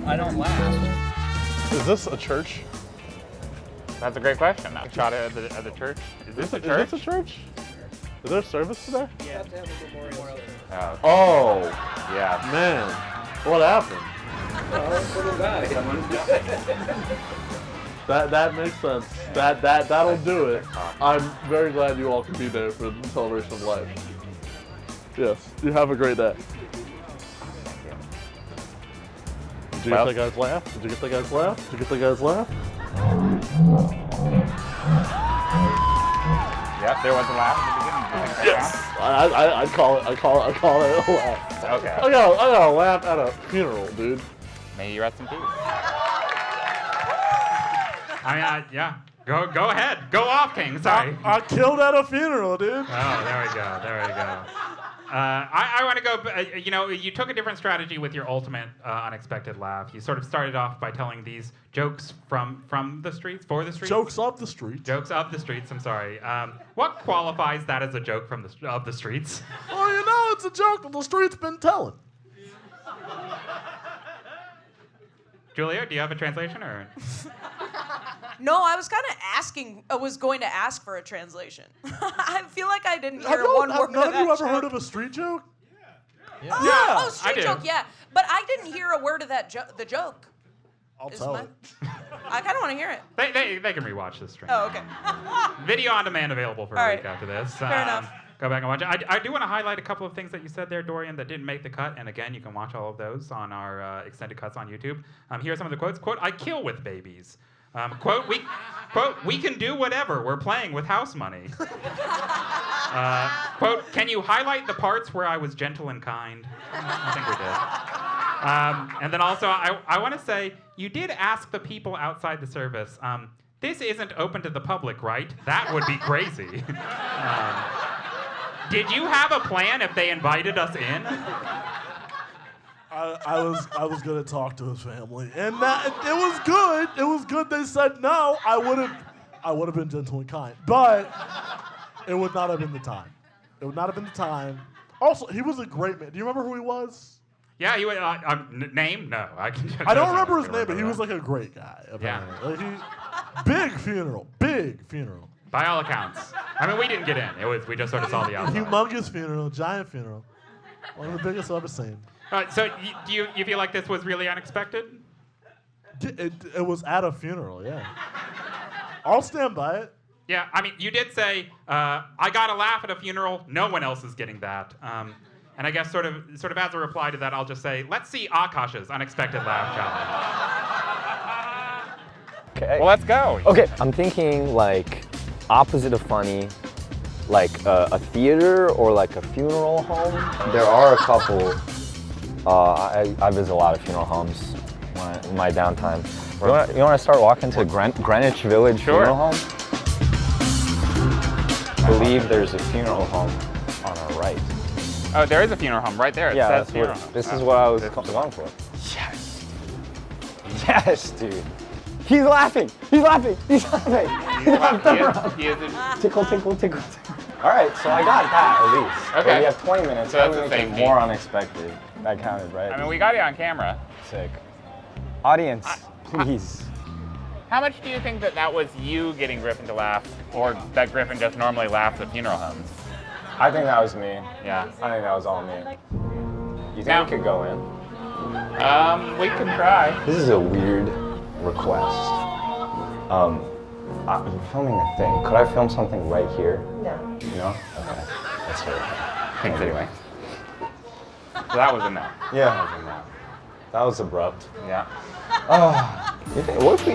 I don't laugh. Is this a church? That's a great question. I shot it at the church. Is this a church? Is this a church? Is there service today? Yeah. Oh, yeah. Man, what happened? That makes sense. That'll do it. I'm very glad you all can be there for the celebration of life. Yes, you have a great day. Did you get that guy's laugh? Did you get that guy's laugh? Did you get that guy's laugh? There was a laugh at the beginning. Do you think that Yes, counts? I call it a laugh. Okay. I got a laugh at a funeral, dude. May you rest in peace. I mean, yeah. Go ahead. Go off, King. Sorry. I killed at a funeral, dude. Oh, there we go. I want to go, you took a different strategy with your ultimate unexpected laugh. You sort of started off by telling these jokes from the streets, for the streets? Jokes of the streets. Jokes of the streets, I'm sorry. What qualifies that as a joke of the streets? Well, it's a joke that the streets been telling. Julia, do you have a translation or? No, I was kind of asking. I was going to ask for a translation. I feel like I didn't hear one word of that. Have none of you ever joke. heard of a street joke? Yeah. Oh, street I joke, do. yeah. But I didn't hear a word of that the joke. I'll tell it. I kind of want to hear it. They can rewatch this stream. Oh, okay. Video on demand available for All a week right. after this. Fair enough. Go back and watch it. I do want to highlight a couple of things that you said there, Dorian, that didn't make the cut. And again, you can watch all of those on our extended cuts on YouTube. Here are some of the quotes. Quote, I kill with babies. Quote, we can do whatever. We're playing with house money. Quote, can you highlight the parts where I was gentle and kind? I think we did. And then also, I want to say, you did ask the people outside the service, this isn't open to the public, right? That would be crazy. Did you have a plan if they invited us in? I was gonna talk to his family, and it was good. It was good. They said no. I would have been gentle and kind, but it would not have been the time. It would not have been the time. Also, he was a great man. Do you remember who he was? Yeah, he was. Name? No, I don't remember his name, but he was like a great guy. Yeah. Like big funeral. By all accounts. I mean, we didn't get in. We just sort of saw the outside. Humongous funeral, giant funeral. One of the biggest I've ever seen. So do you feel like this was really unexpected? It was at a funeral, yeah. I'll stand by it. Yeah, I mean, you did say, I got a laugh at a funeral. No one else is getting that. And I guess sort of as a reply to that, I'll just say, let's see Aakash's unexpected laugh challenge. Okay. Well, let's go. Okay, I'm thinking like opposite of funny, like a theater or like a funeral home. There are a couple. I visit a lot of funeral homes in my downtime. You want to start walking to Greenwich Village Funeral Home? I believe there's a funeral home on our right. Oh, there is a funeral home right there. It says funeral home. This is what I was going for. Yes. Yes, dude. He's laughing. He is. Tickle. All right, so I got that at least. Okay. But we have 20 minutes. So that's the same more unexpected. That counted, right? I mean, we got it on camera. Sick. Audience, please. How much do you think that was you getting Griffin to laugh, or that Griffin just normally laughs at funeral homes? I think that was me. Yeah. I think that was all me. You think we could go in? We can try. This is a weird request. I'm filming a thing. Could I film something right here? No. No? Okay. That's fair. Thanks anyway. So that was a no. Yeah. That was abrupt. Yeah. What if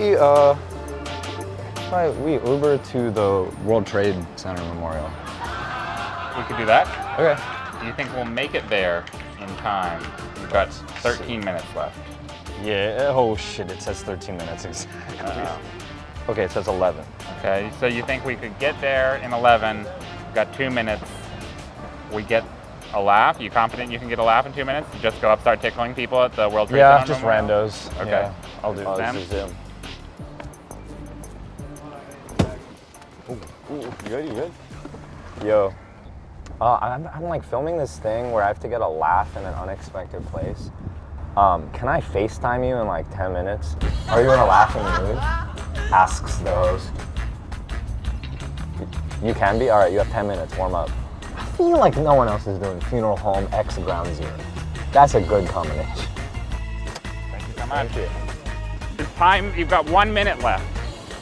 we Uber to the World Trade Center Memorial? We could do that. Okay. Do you think we'll make it there in time? We've got 13 minutes left. Yeah, oh shit, it says 13 minutes exactly. Okay, it says 11. Okay, so you think we could get there in 11, we've got 2 minutes, we get a laugh? You confident you can get a laugh in 2 minutes? You just go up, start tickling people at the World Trade Center? Yeah, just randos. Okay. Yeah, I'll do them. Zoom. Ooh, you good? Yo. I'm like filming this thing where I have to get a laugh in an unexpected place. Can I FaceTime you in like 10 minutes? Are you in a laughing mood? Asks the host. You can be? All right, you have 10 minutes, warm up. I feel like no one else is doing funeral home X ground zero. That's a good combination. Thank you so much. Thank you. It's time, you've got 1 minute left.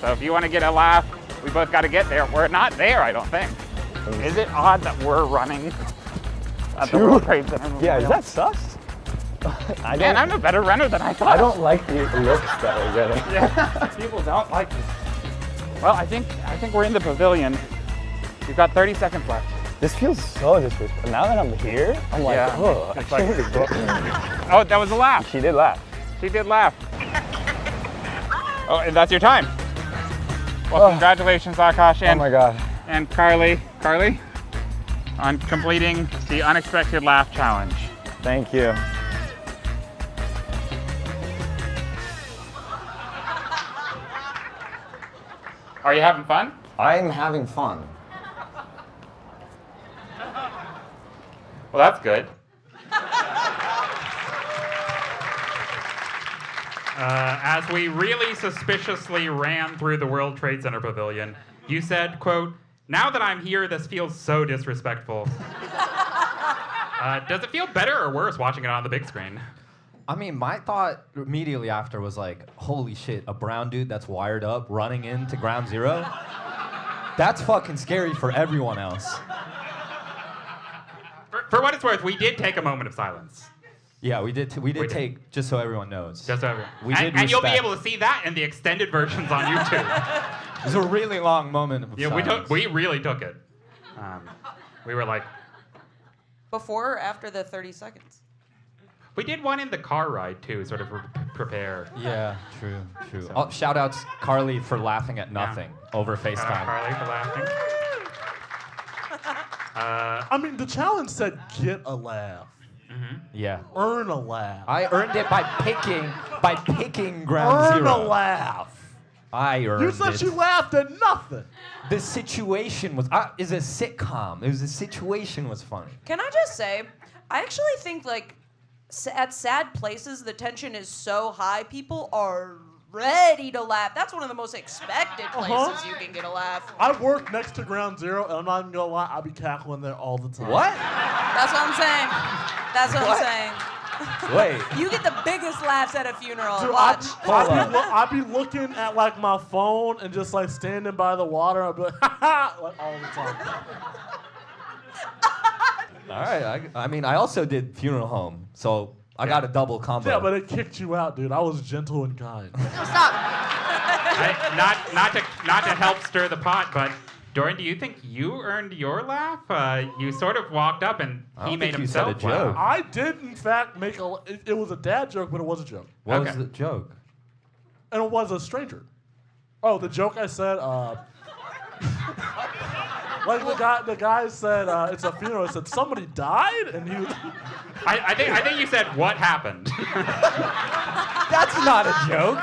So if you want to get a laugh, we both got to get there. We're not there, I don't think. Is it odd that we're running at the World Trade Center? Yeah, is that sus? Man, I'm a better runner than I thought. I don't like the looks that we're getting. Yeah, people don't like this. Well, I think we're in the pavilion. You've got 30 seconds left. This feels so disrespectful. Now that I'm here, I'm like, Yeah. oh, I It's can't like- really go. Oh, that was a laugh. She did laugh. She did laugh. Oh, and that's your time. Well, congratulations, Aakash and, Oh my God. and Carly, on completing the unexpected laugh challenge. Thank you. Are you having fun? I'm having fun. Well, that's good. As we really suspiciously ran through the World Trade Center pavilion, you said, quote, "Now that I'm here, this feels so disrespectful." Does it feel better or worse watching it on the big screen? I mean, my thought immediately after was like, holy shit, a brown dude that's wired up running into ground zero? That's fucking scary for everyone else. For what it's worth, we did take a moment of silence. Yeah, we did take, just so everyone knows. Just so everyone. We did and you'll be respect. able to see that in the extended versions on YouTube. It was a really long moment of Yeah, silence. we really took it. We were like, Before or after the 30 seconds? we did one in the car ride too, sort of prepare. Yeah, true. Oh, shout outs Carly for laughing at nothing over Shout out FaceTime. Carly for laughing. I mean, the challenge said get a laugh. Yeah. Earn a laugh. I earned it by picking ground Earn zero. a laugh. I earned You said it. you laughed at nothing. The situation was is a sitcom. It was the situation was funny. Can I just say, I actually think like at sad places the tension is so high, people are ready to laugh. That's one of the most expected places you can get a laugh. I work next to Ground Zero, and I'm not even gonna lie, I be cackling there all the time. What? That's what I'm saying. That's what I'm saying. Wait. You get the biggest laughs at a funeral. Dude, Watch. I be looking at like my phone and just like standing by the water. I'll be like, ha ha, like all the time. All right. I mean, I also did funeral home, so I got a double combo. Yeah, but it kicked you out, dude. I was gentle and kind. Stop. Not to help stir the pot, but Dorian, do you think you earned your laugh? You sort of walked up and he made himself laugh. I did, in fact, make a. It was a dad joke, but it was a joke. What was the joke? And it was a stranger. Oh, the joke I said. Like the guy said, it's a funeral. I said somebody died, and he was. I think you said what happened. That's not a joke.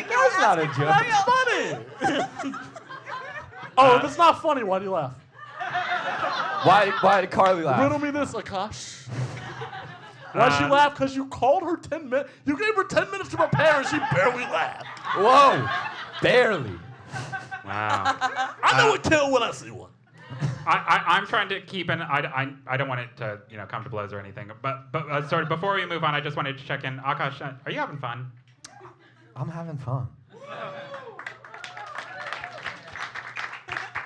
That's not a joke. That's funny. Oh, if it's not funny, why do you laugh? Why did Carly laugh? Riddle me this, Aakash. Why'd she laugh? Because you called her 10 minutes. You gave her 10 minutes to prepare, and she barely laughed. Whoa, barely. Wow. I know a kill when I see one. I'm trying to keep an. I don't want it to come to blows or anything. But sorry, before we move on, I just wanted to check in. Aakash, are you having fun? I'm having fun.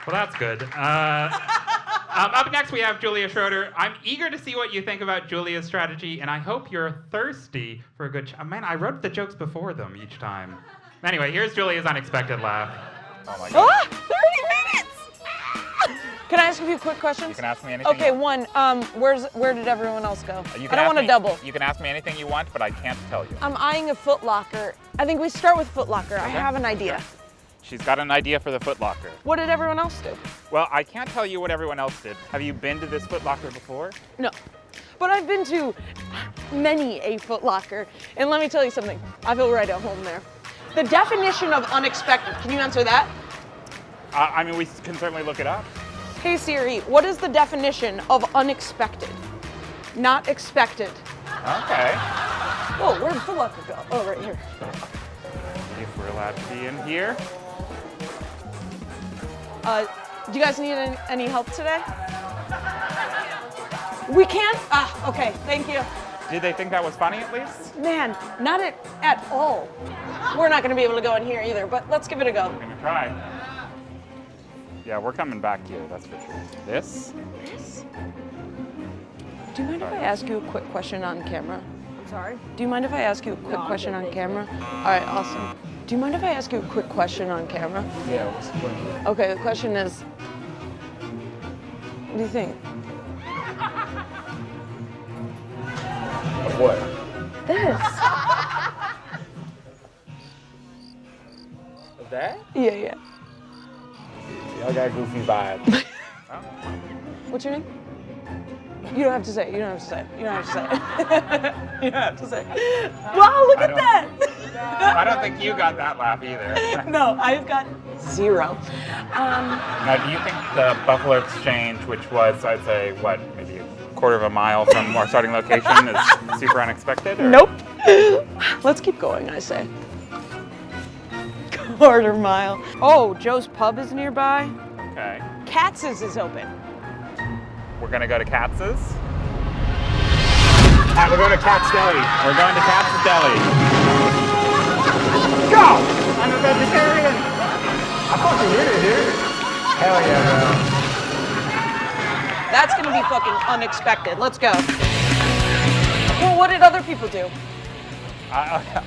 Well, that's good. Up next, we have Julia Schroeder. I'm eager to see what you think about Julia's strategy, and I hope you're thirsty for a good. Man, I wrote the jokes before them each time. Anyway, here's Julia's unexpected laugh. Oh my God. Ah, 30 minutes! Can I ask you a quick question? You can ask me anything. Okay, you want. where did everyone else go? You I can don't ask want to me- double. You can ask me anything you want, but I can't tell you. I'm eyeing a Foot Locker. I think we start with Foot Locker. I Okay. have an idea. She's got an idea for the Foot Locker. What did everyone else do? Well, I can't tell you what everyone else did. Have you been to this Foot Locker before? No. But I've been to many a Foot Locker, and let me tell you something. I feel right at home there. The definition of unexpected, can you answer that? I mean, we can certainly look it up. Hey Siri, what is the definition of unexpected? Not expected. Okay. Oh, where'd Foot Locker go? Oh, right here. If we're allowed to be in here. Do you guys need any help today? We can't? Ah, okay, thank you. Did they think that was funny at least? Man, not at all. We're not gonna be able to go in here either, but let's give it a go. We're gonna try. Yeah, we're coming back here, that's for sure. This? Do you mind if I ask you a quick question on camera? I'm sorry? Do you mind if I ask you a quick question on camera? All right, awesome. Do you mind if I ask you a quick question on camera? Yeah, what's the question? Okay, the question is, What do you think? Of what? This. Of that? Yeah. Y'all got goofy vibes. What's your name? You don't have to say it. You don't have to say it. You don't have to say it. You don't have to say it. Wow, look at that. I don't think you got that laugh either. No, I've got 0. Now, do you think the Buffalo Exchange, which was, I'd say, what, maybe a quarter of a mile from our starting location, is super unexpected? Or? Nope. Let's keep going, I say. Quarter mile. Oh, Joe's Pub is nearby. Okay. Katz's is open. We're going to go to Katz's. We're going to Cat's Deli. We're going to Katz's Deli. Go! I'm a vegetarian. I fucking did it, dude. Hell yeah, bro. That's gonna be fucking unexpected. Let's go. Well, what did other people do?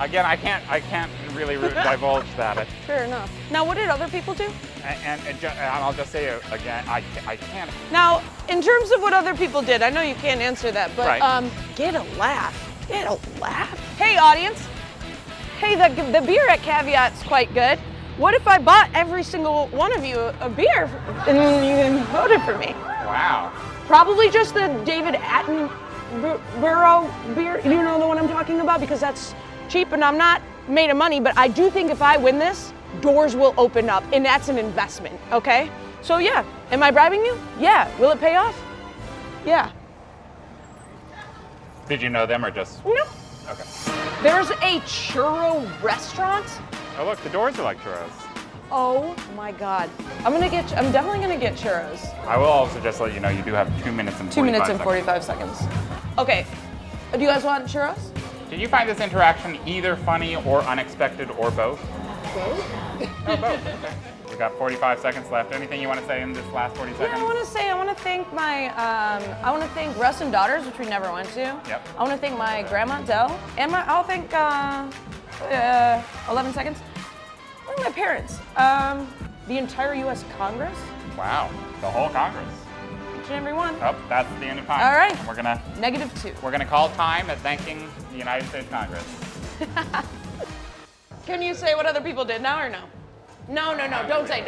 Again, I can't really divulge that. Fair enough. Now, what did other people do? And I'll just say again, I can't. Now, in terms of what other people did, I know you can't answer that, but Right. Get a laugh. Get a laugh. Hey, audience. Hey, the beer at Caveat's quite good. What if I bought every single one of you a beer and you voted for me? Wow. Probably just the David Attenborough beer. You know the one I'm talking about, because that's cheap and I'm not made of money, but I do think if I win this, doors will open up, and that's an investment, okay? So yeah, am I bribing you? Yeah. Will it pay off? Yeah. Did you know them or just? No. Okay. There's a churro restaurant. Oh look, the doors are like churros. Oh my God. I'm definitely gonna get churros. I will also just let you know you do have 2 minutes and 45 2 minutes and seconds. 45 seconds. Okay. Do you guys want churros? Did you find this interaction either funny or unexpected or both? Both. Oh, both. Okay. We got 45 seconds left. Anything you want to say in this last 40 seconds? Yeah, I want to thank my, I want to thank Russ and Daughters, which we never went to. Yep. I want to thank my grandma, Dell, and I'll thank, 11 seconds. I think my parents, the entire U.S. Congress. Wow, the whole Congress. Each and every one. Oh, that's the end of time. All right. We're gonna -2. We're gonna call time at thanking the United States Congress. Can you say what other people did now or no? No. Don't say.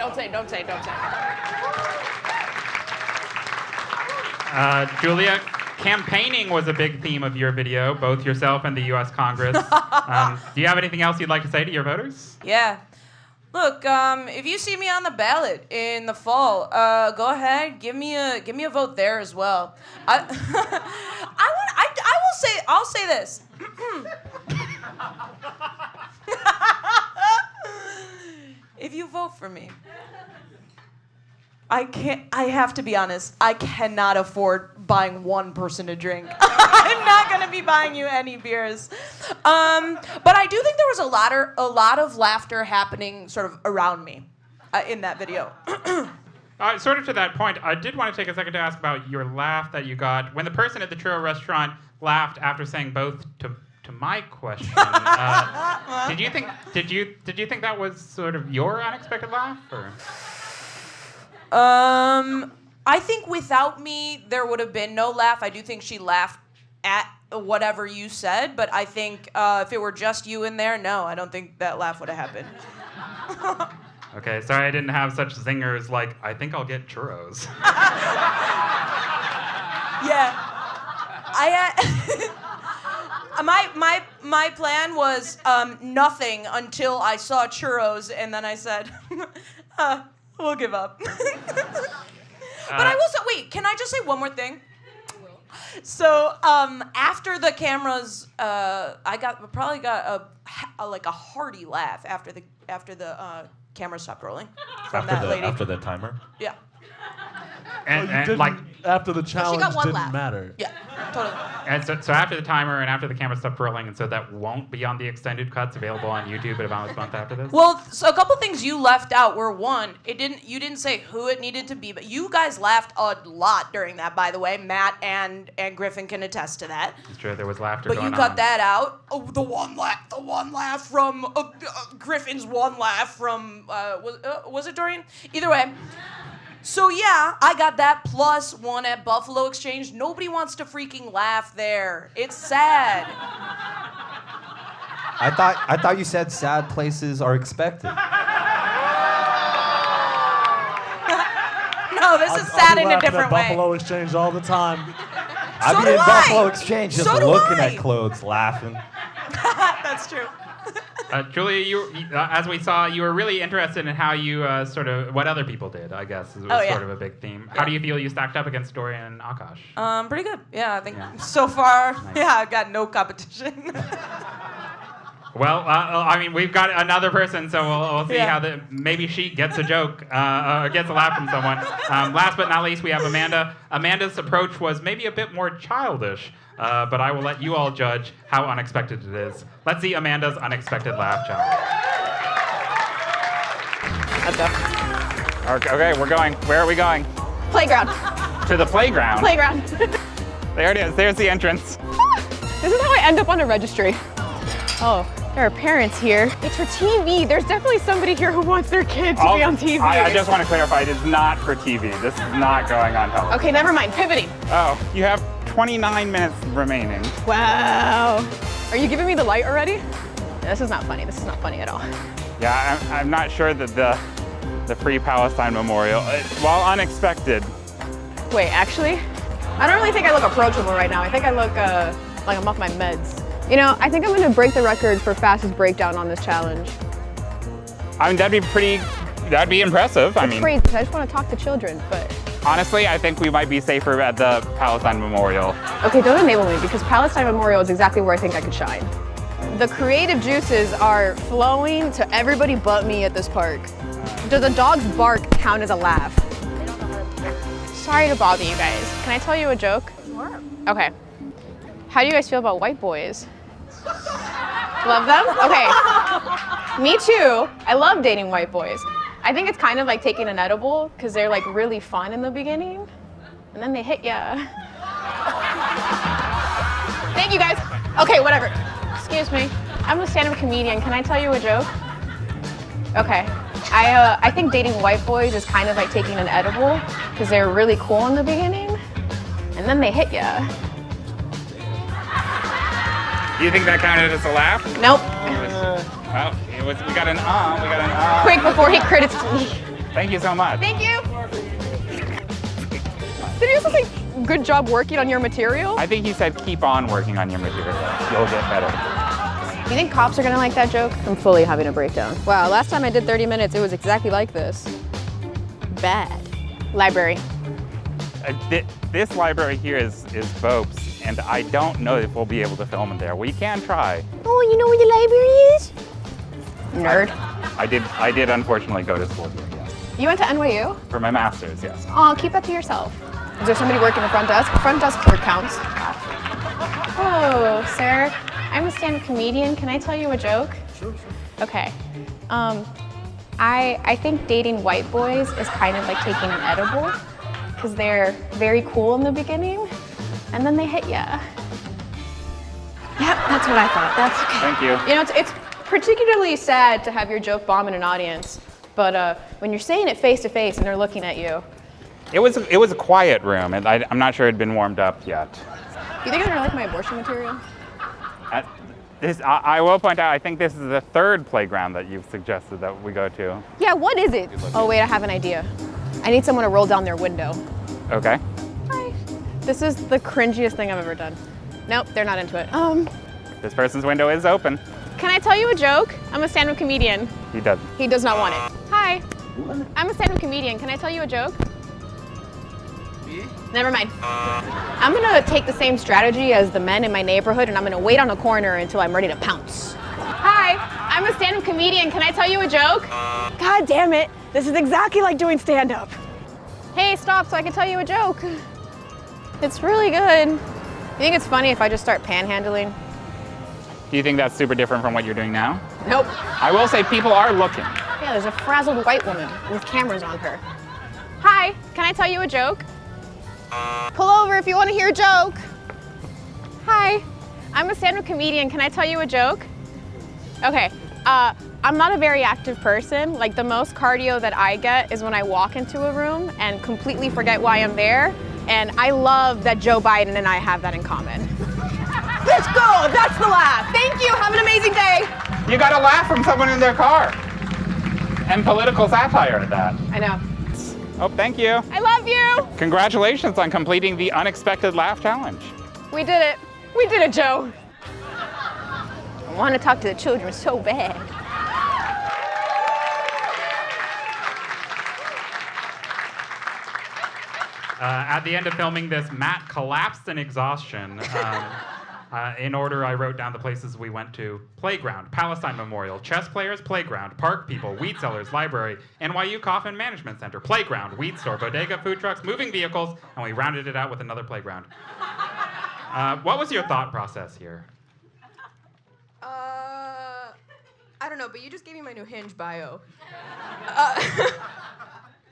Julia, campaigning was a big theme of your video, both yourself and the U.S. Congress. Do you have anything else you'd like to say to your voters? Yeah. Look, if you see me on the ballot in the fall, go ahead, give me a vote there as well. I'll say this. If you vote for me, I have to be honest, I cannot afford buying one person a drink. I'm not gonna be buying you any beers. But I do think there was a lot of laughter happening sort of around me in that video. Sort of to that point, I did want to take a second to ask about your laugh that you got when the person at the churro restaurant laughed after saying both to my question. Did you think that was sort of your unexpected laugh, or? I think without me, there would have been no laugh. I do think she laughed at whatever you said, but I think if it were just you in there, no, I don't think that laugh would have happened. Okay, sorry I didn't have such zingers like, I think I'll get churros. Yeah. My plan was nothing until I saw churros, and then I said, we'll give up. But I will say, wait, can I just say one more thing? So after the cameras, I probably got a hearty laugh after the cameras stopped rolling from that lady. After the timer? Yeah. And like after the challenge got one didn't laugh. matter. Yeah, totally. And so after the timer and after the camera stopped rolling, and so that won't be on the extended cuts available on YouTube at about a month after this? Well, so a couple things you left out were, one, you didn't say who it needed to be, but you guys laughed a lot during that, by the way. Matt and Griffin can attest to that. It's true, there was laughter But going on. you cut that out. Oh, the one laugh from Griffin's one laugh from was it Dorian? Either way. So yeah, I got that +1 at Buffalo Exchange. Nobody wants to freaking laugh there. It's sad. I thought you said sad places are expected. No, this is sad in a different at way. Buffalo Exchange all the time. I'd be in Buffalo Exchange just looking at clothes, laughing. That's true. Julia, as we saw, you were really interested in how you what other people did, I guess, was sort of a big theme. How do you feel you stacked up against Dorian and Aakash? Pretty good. Yeah, I think so far, I've got no competition. Well, I mean, we've got another person, so we'll see how maybe she gets a joke, gets a laugh from someone. Last but not least, we have Amanda. Amanda's approach was maybe a bit more childish, but I will let you all judge how unexpected it is. Let's see Amanda's unexpected laugh challenge. Let's go. Okay, we're going. Where are we going? Playground. To the playground. Playground. There it is. There's the entrance. This is how I end up on a registry. Oh, there are parents here. It's for TV. There's definitely somebody here who wants their kids to be on TV. I just want to clarify, it is not for TV. This is not going on television. Okay, never mind. Pivoting. Oh, you have 29 minutes remaining. Wow. Are you giving me the light already? This is not funny. This is not funny at all. Yeah, I'm not sure that the Free Palestine Memorial, while unexpected. Wait, actually, I don't really think I look approachable right now. I think I look like I'm off my meds. You know, I think I'm gonna break the record for fastest breakdown on this challenge. I mean, that'd be impressive. It's crazy, I just want to talk to children, but. Honestly, I think we might be safer at the Palestine Memorial. Okay, don't enable me, because Palestine Memorial is exactly where I think I could shine. The creative juices are flowing to everybody but me at this park. Does a dog's bark count as a laugh? Sorry to bother you guys. Can I tell you a joke? Sure. Okay. How do you guys feel about white boys? Love them? Okay. Me too. I love dating white boys. I think it's kind of like taking an edible because they're like really fun in the beginning and then they hit ya. Thank you guys. Okay, whatever. Excuse me. I'm a stand-up comedian. Can I tell you a joke? Okay. I think dating white boys is kind of like taking an edible because they're really cool in the beginning and then they hit ya. Do you think that counted as a laugh? Nope. Well, we got an Quick before he credits me. Thank you so much. Thank you. Did he also say, good job working on your material? I think he said, keep on working on your material. You'll get better. You think cops are gonna like that joke? I'm fully having a breakdown. Wow, last time I did 30 minutes, it was exactly like this. Bad. Library. This library here is Bope's, and I don't know if we'll be able to film in there. We can try. Oh, you know where the library is? Nerd. I did unfortunately go to school here, yes. You went to NYU? For my master's, yes. Oh, keep that to yourself. Is there somebody working the front desk? Front desk here counts. Oh, sir. I'm a stand-up comedian. Can I tell you a joke? Sure. Okay. I think dating white boys is kind of like taking an edible because they're very cool in the beginning and then they hit ya. Yep, that's what I thought. That's okay. Thank you. You know, it's particularly sad to have your joke bomb in an audience, but when you're saying it face to face and they're looking at you. It was a quiet room, and I'm not sure it had been warmed up yet. Do you think they're gonna like my abortion material? I will point out, I think this is the third playground that you've suggested that we go to. Yeah, what is it? Oh wait, I have an idea. I need someone to roll down their window. Okay. Hi. This is the cringiest thing I've ever done. Nope, they're not into it. This person's window is open. Can I tell you a joke? I'm a stand-up comedian. He doesn't. He does not want it. Hi. I'm a stand-up comedian. Can I tell you a joke? Never mind. I'm gonna take the same strategy as the men in my neighborhood and I'm gonna wait on the corner until I'm ready to pounce. Hi, I'm a stand-up comedian. Can I tell you a joke? God damn it. This is exactly like doing stand-up. Hey, stop so I can tell you a joke. It's really good. You think it's funny if I just start panhandling? Do you think that's super different from what you're doing now? Nope. I will say people are looking. Yeah, there's a frazzled white woman with cameras on her. Hi, can I tell you a joke? Pull over if you want to hear a joke. Hi, I'm a stand-up comedian. Can I tell you a joke? Okay, I'm not a very active person. Like the most cardio that I get is when I walk into a room and completely forget why I'm there. And I love that Joe Biden and I have that in common. Let's go, that's the laugh. Thank you, have an amazing day. You got a laugh from someone in their car. And political satire at that. I know. Oh, thank you. I love you. Congratulations on completing the unexpected laugh challenge. We did it. We did it, Joe. I want to talk to the children so bad. At the end of filming this, Matt collapsed in exhaustion. In order, I wrote down the places we went to. Playground, Palestine Memorial, chess players, playground, park people, weed sellers, library, NYU Coffin Management Center, playground, weed store, bodega, food trucks, moving vehicles, and we rounded it out with another playground. What was your thought process here? I don't know, but you just gave me my new Hinge bio.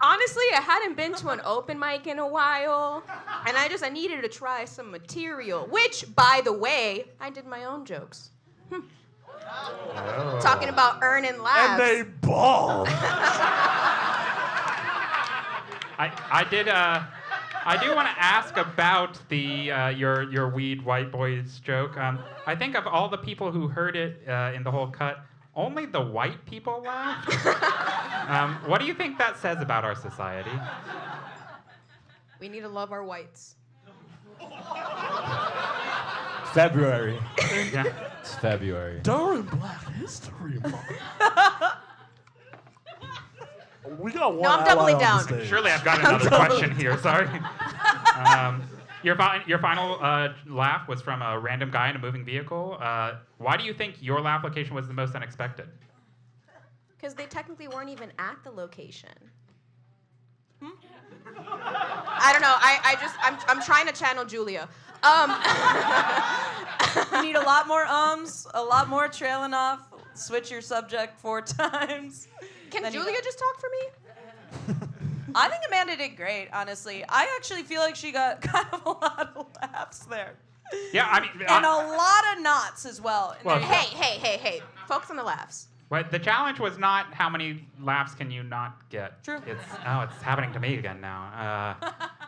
Honestly, I hadn't been to an open mic in a while, and I needed to try some material, which, by the way, I did my own jokes. Oh. Talking about earning laughs. And they ball. I do want to ask about the your weed white boys joke. I think of all the people who heard it in the whole cut, only the white people laughed. What do you think that says about our society? We need to love our whites. February. Yeah. It's February. During Black History Month. We got one. No, I'm doubling ally on the down. stage. Surely I've got another question here. Sorry. Your final laugh was from a random guy in a moving vehicle. Why do you think your laugh location was the most unexpected? Because they technically weren't even at the location. I don't know. I'm trying to channel Julia. You need a lot more ums, a lot more trailing off. Switch your subject 4 times. Can Julia just talk for me? I think Amanda did great, honestly. I actually feel like she got kind of a lot of laughs there. Yeah, I mean... And a lot of knots as well. Well, Hey. Focus on the laughs. But the challenge was not how many laughs can you not get. True. It's happening to me again now.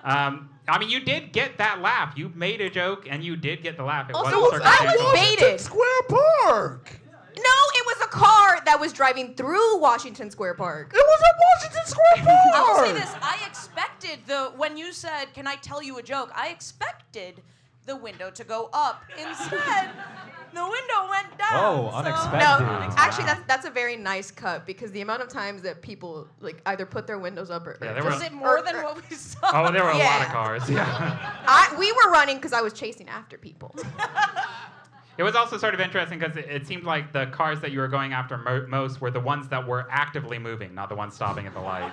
I mean, you did get that laugh. You made a joke, and you did get the laugh. It Also, wasn't I circumstantial. was baited. Square Park. No, it was a car that was driving through Washington Square Park. It was at Washington Square Park. I will say this. I expected when you said, "Can I tell you a joke?" I expected the window to go up. Instead, the window went down. Oh, so- unexpected. No, actually, that's a very nice cut because the amount of times that people like either put their windows up or Yeah, there were- Was it more than what we saw? Oh, there were a lot Yeah. of cars. Yeah. We were running because I was chasing after people. It was also sort of interesting because it seemed like the cars that you were going after most were the ones that were actively moving, not the ones stopping at the light.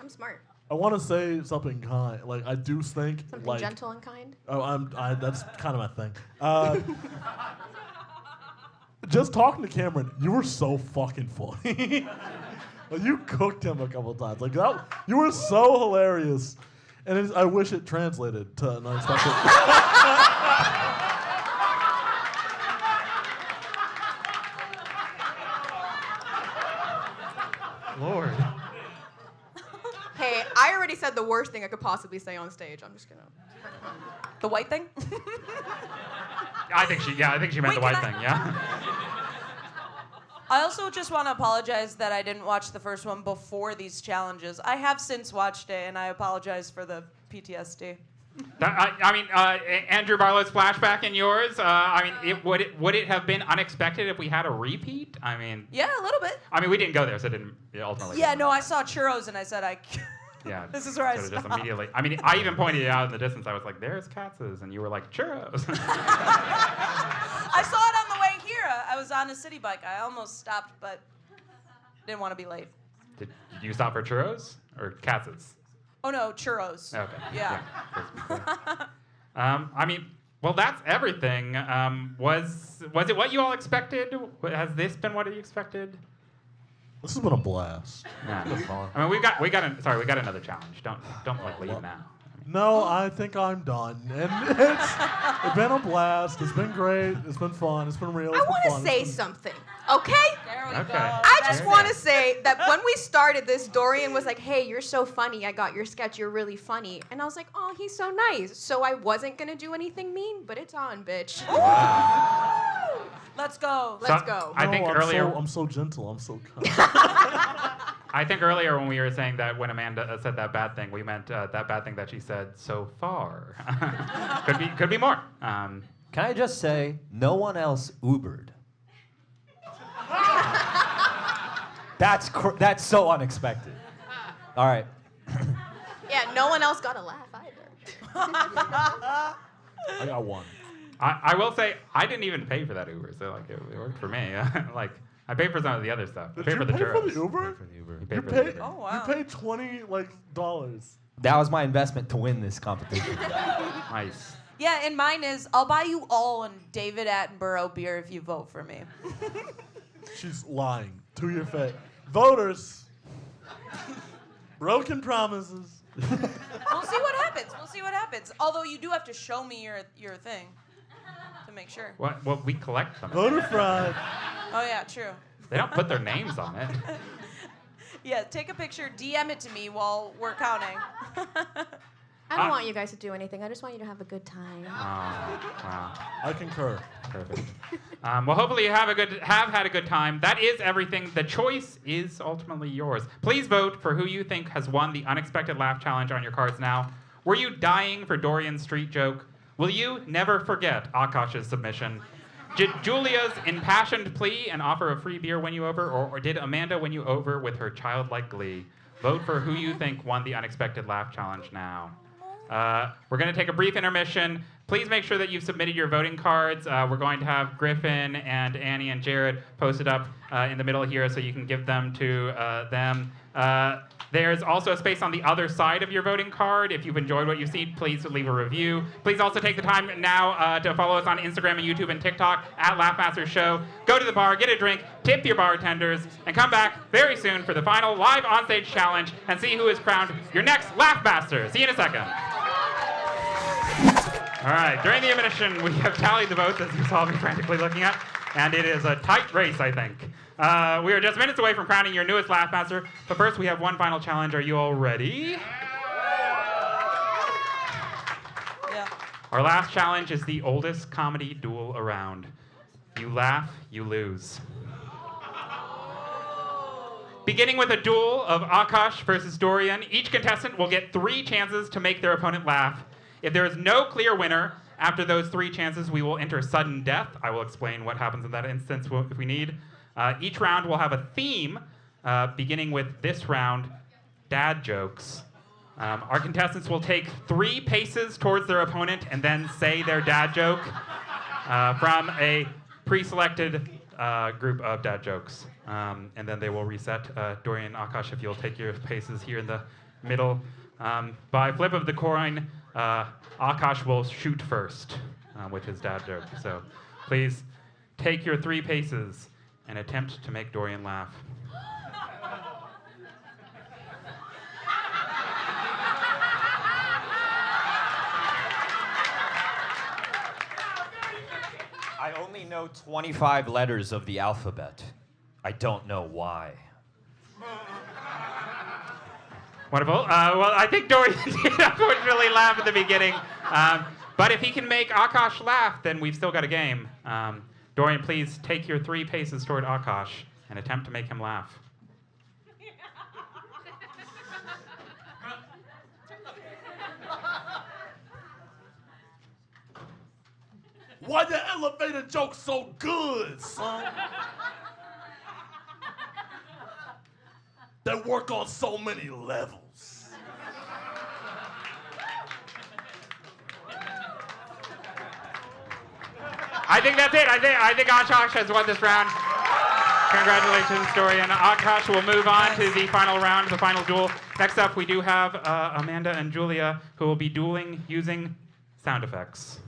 I'm smart. I want to say something kind. Like I do think Something like gentle and kind. that's kind of my thing. Just talking to Cameron, you were so fucking funny. Like, you cooked him a couple times. Like that, you were so hilarious, and I wish it translated to an unexpected. Lord. Hey, I already said the worst thing I could possibly say on stage. I'm just gonna. The white thing? I think she meant the white thing. Yeah. I also just want to apologize that I didn't watch the first one before these challenges. I have since watched it, and I apologize for the PTSD. Andrew Barlow's flashback and yours. Would it have been unexpected if we had a repeat? I mean. Yeah, a little bit. I mean, we didn't go there, so it didn't ultimately. Yeah, no, I saw churros, and I said, Yeah. This is where I just stopped. immediately. I mean, I even pointed it out in the distance. I was like, "There's Katz's," and you were like, "Churros." I saw it on the way here. I was on a city bike. I almost stopped, but didn't want to be late. Did you stop for churros or Katz's? Oh no, churros. Okay. Yeah. I mean, well, that's everything. Was it what you all expected? Has this been what you expected? This has been a blast. Yeah. I mean, we got another challenge. Don't like leave now. No, I think I'm done. And it's been a blast. It's been great. It's been fun. It's been real. I want to say something, okay? There we Okay. go. I just want to say that when we started this, Dorian was like, hey, you're so funny. I got your sketch. You're really funny. And I was like, oh, he's so nice. So I wasn't going to do anything mean, but it's on, bitch. Let's go. Let's go. I think earlier. I'm so gentle. I'm so kind. I think earlier when we were saying that when Amanda said that bad thing, we meant that bad thing that she said so far. could be more. Can I just say, no one else Ubered. That's so unexpected. All right. Yeah, no one else got a laugh either. I got one. I will say I didn't even pay for that Uber, so like it worked for me. Like I paid for some of the other stuff. I paid for the churros. For the Uber? You paid for the Uber. Oh, wow. You paid $20 That was my investment to win this competition. Nice. Yeah, and mine is, I'll buy you all a David Attenborough beer if you vote for me. She's lying to your face. Voters, broken promises. We'll see what happens. We'll see what happens. Although you do have to show me your thing to make sure. What? Well, we collect them. Voter fraud. Oh, yeah, true. They don't put their names on it. Yeah, take a picture, DM it to me while we're counting. I don't want you guys to do anything. I just want you to have a good time. Wow. I concur. Perfect. Well, hopefully you have had a good time. That is everything. The choice is ultimately yours. Please vote for who you think has won the Unexpected Laugh Challenge on your cards now. Were you dying for Dorian's street joke? Will you never forget Aakash's submission? Julia's impassioned plea and offer of free beer win you over, or did Amanda win you over with her childlike glee? Vote for who you think won the Unexpected Laugh Challenge now. We're going to take a brief intermission. Please make sure that you've submitted your voting cards. We're going to have Griffin and Annie and Jared posted up in the middle here so you can give them to them. There's also a space on the other side of your voting card. If you've enjoyed what you've seen, please leave a review. Please also take the time now to follow us on Instagram and YouTube and TikTok at LaughMasters Show. Go to the bar, get a drink, tip your bartenders, and come back very soon for the final live onstage challenge and see who is crowned your next LaughMaster. See you in a second. All right, during the intermission, we have tallied the votes, as you saw me frantically looking at, and it is a tight race, I think. We are just minutes away from crowning your newest LaughMaster, but first we have one final challenge. Are you all ready? Yeah. Our last challenge is the oldest comedy duel around. You laugh, you lose. Beginning with a duel of Aakash versus Dorian, each contestant will get 3 chances to make their opponent laugh. If there is no clear winner, after those 3 chances, we will enter sudden death. I will explain what happens in that instance if we need. Each round will have a theme, beginning with this round, dad jokes. Our contestants will take 3 paces towards their opponent and then say their dad joke from a pre-selected group of dad jokes. And then they will reset. Dorian, Aakash, if you'll take your paces here in the middle. By flip of the coin, Aakash will shoot first with his dad joke. So please take your 3 paces and attempt to make Dorian laugh. I only know 25 letters of the alphabet. I don't know why. Wonderful. Well, I think Dorian did unfortunately laugh at the beginning. But if he can make Aakash laugh, then we've still got a game. Dorian, please take your 3 paces toward Aakash and attempt to make him laugh. Why the elevator joke so good, son? They work on so many levels. I think that's it. I think Aakash has won this round. Congratulations, Dorian. Aakash will move on to the final round, the final duel. Next up, we do have Amanda and Julia, who will be dueling using sound effects.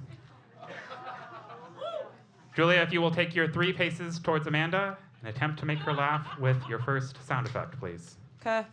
Julia, if you will take your 3 paces towards Amanda and attempt to make her laugh with your first sound effect, please. Okay.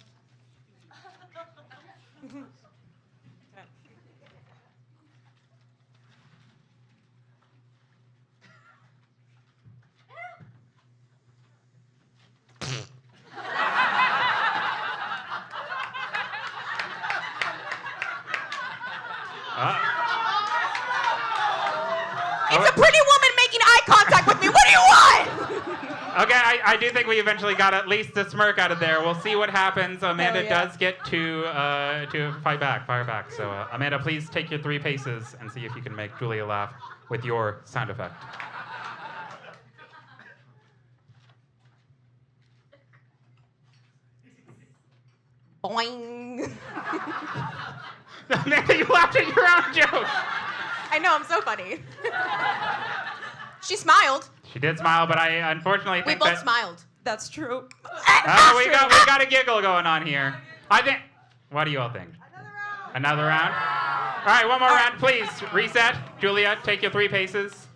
It's a pretty woman making eye contact with me. What do you want? Okay, I do think we eventually got at least a smirk out of there. We'll see what happens. Amanda does get to fire back. So Amanda, please take your 3 paces and see if you can make Julia laugh with your sound effect. Boing. Amanda, you laughed at your own joke. I know, I'm so funny. She smiled. She did smile, but I unfortunately think we both smiled. That's true. We got a giggle going on here. I think. What do you all think? Another round. All right, one more round, please. Reset. Julia, take your 3 paces.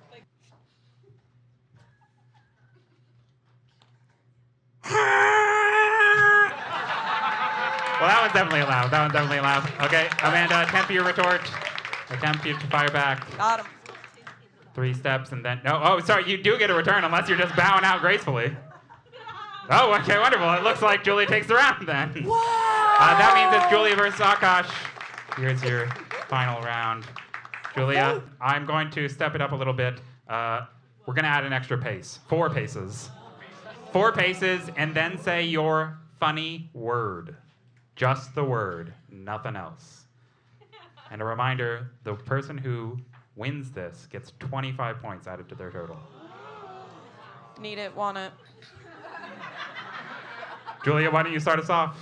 Well, that one's definitely allowed. Okay, Amanda, attempt your retort. Attempt you to fire back. Got him. 3 steps and then... No, oh, sorry, you do get a return unless you're just bowing out gracefully. Oh, okay, wonderful. It looks like Julia takes the round then. That means it's Julia versus Aakash. Here's your final round. Julia, I'm going to step it up a little bit. We're going to add an extra pace. 4 paces. 4 paces, and then say your funny word. Just the word, nothing else. And a reminder, the person who wins this gets 25 points added to their total. Need it, want it. Julia, why don't you start us off?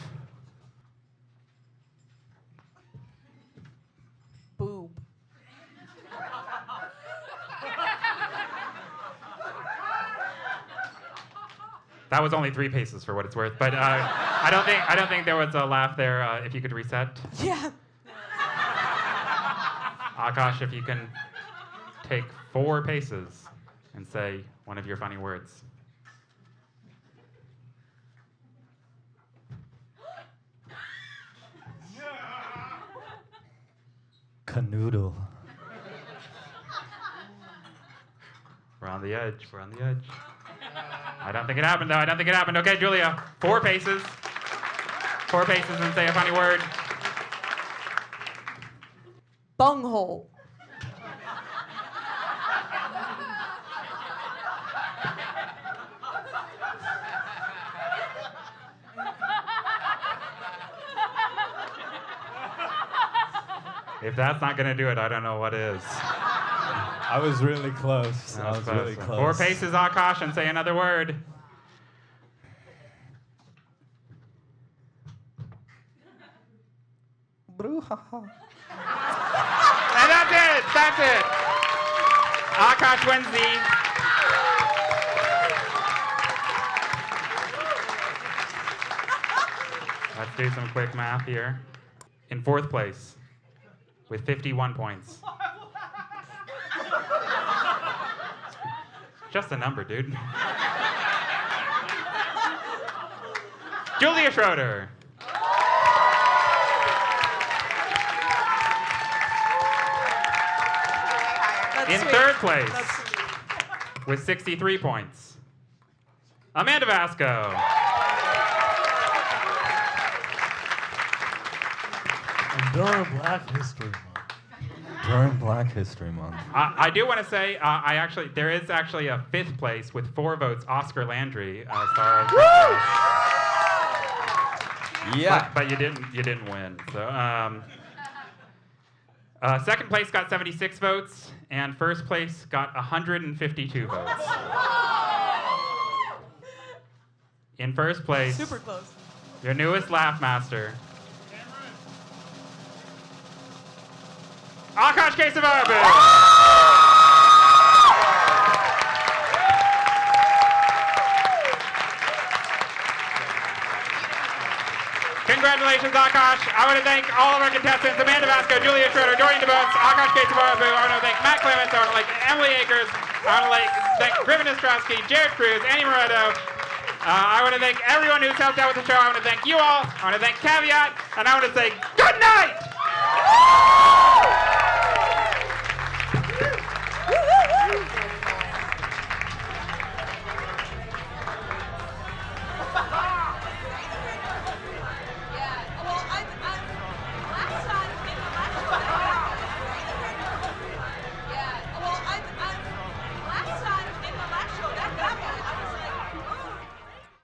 Boob. That was only 3 paces for what it's worth, but I don't think there was a laugh there. If you could reset. Yeah. Aakash, if you can take 4 paces and say one of your funny words. Canoodle. We're on the edge. I don't think it happened, though. Okay, Julia, 4 paces. 4 paces and say a funny word. Bunghole. If that's not going to do it, I don't know what is. I was really close. I was really close. 4 paces, Aakash, and say another word. Brouhaha. And that's it. Aakash wins Let's do some quick math here. In 4th place, with 51 points. Just a number, dude. Julia Schroeder. In 3rd place, with 63 points, Amanda Vasco. And during Black History Month. During Black History Month. I do want to say, there is actually a 5th place with 4 votes, Oscar Landry, star of. Yeah. But you didn't win. So, 2nd place got 76 votes, and 1st place got 152 votes. In 1st place, Super close. your newest LaughMaster, Aakash Kesavarapu. Congratulations, Aakash. I want to thank all of our contestants, Amanda Vasco, Julia Schroeder, Dorian Debose, Aakash Kesavarapu. I want to thank Matt Clements. I want to thank Emily Akers. I want to thank Griffin Ostrowski, Cruz, Moretto. I want to thank everyone who's helped out with the show. I want to thank you all. I want to thank Caveat. And I want to say good night!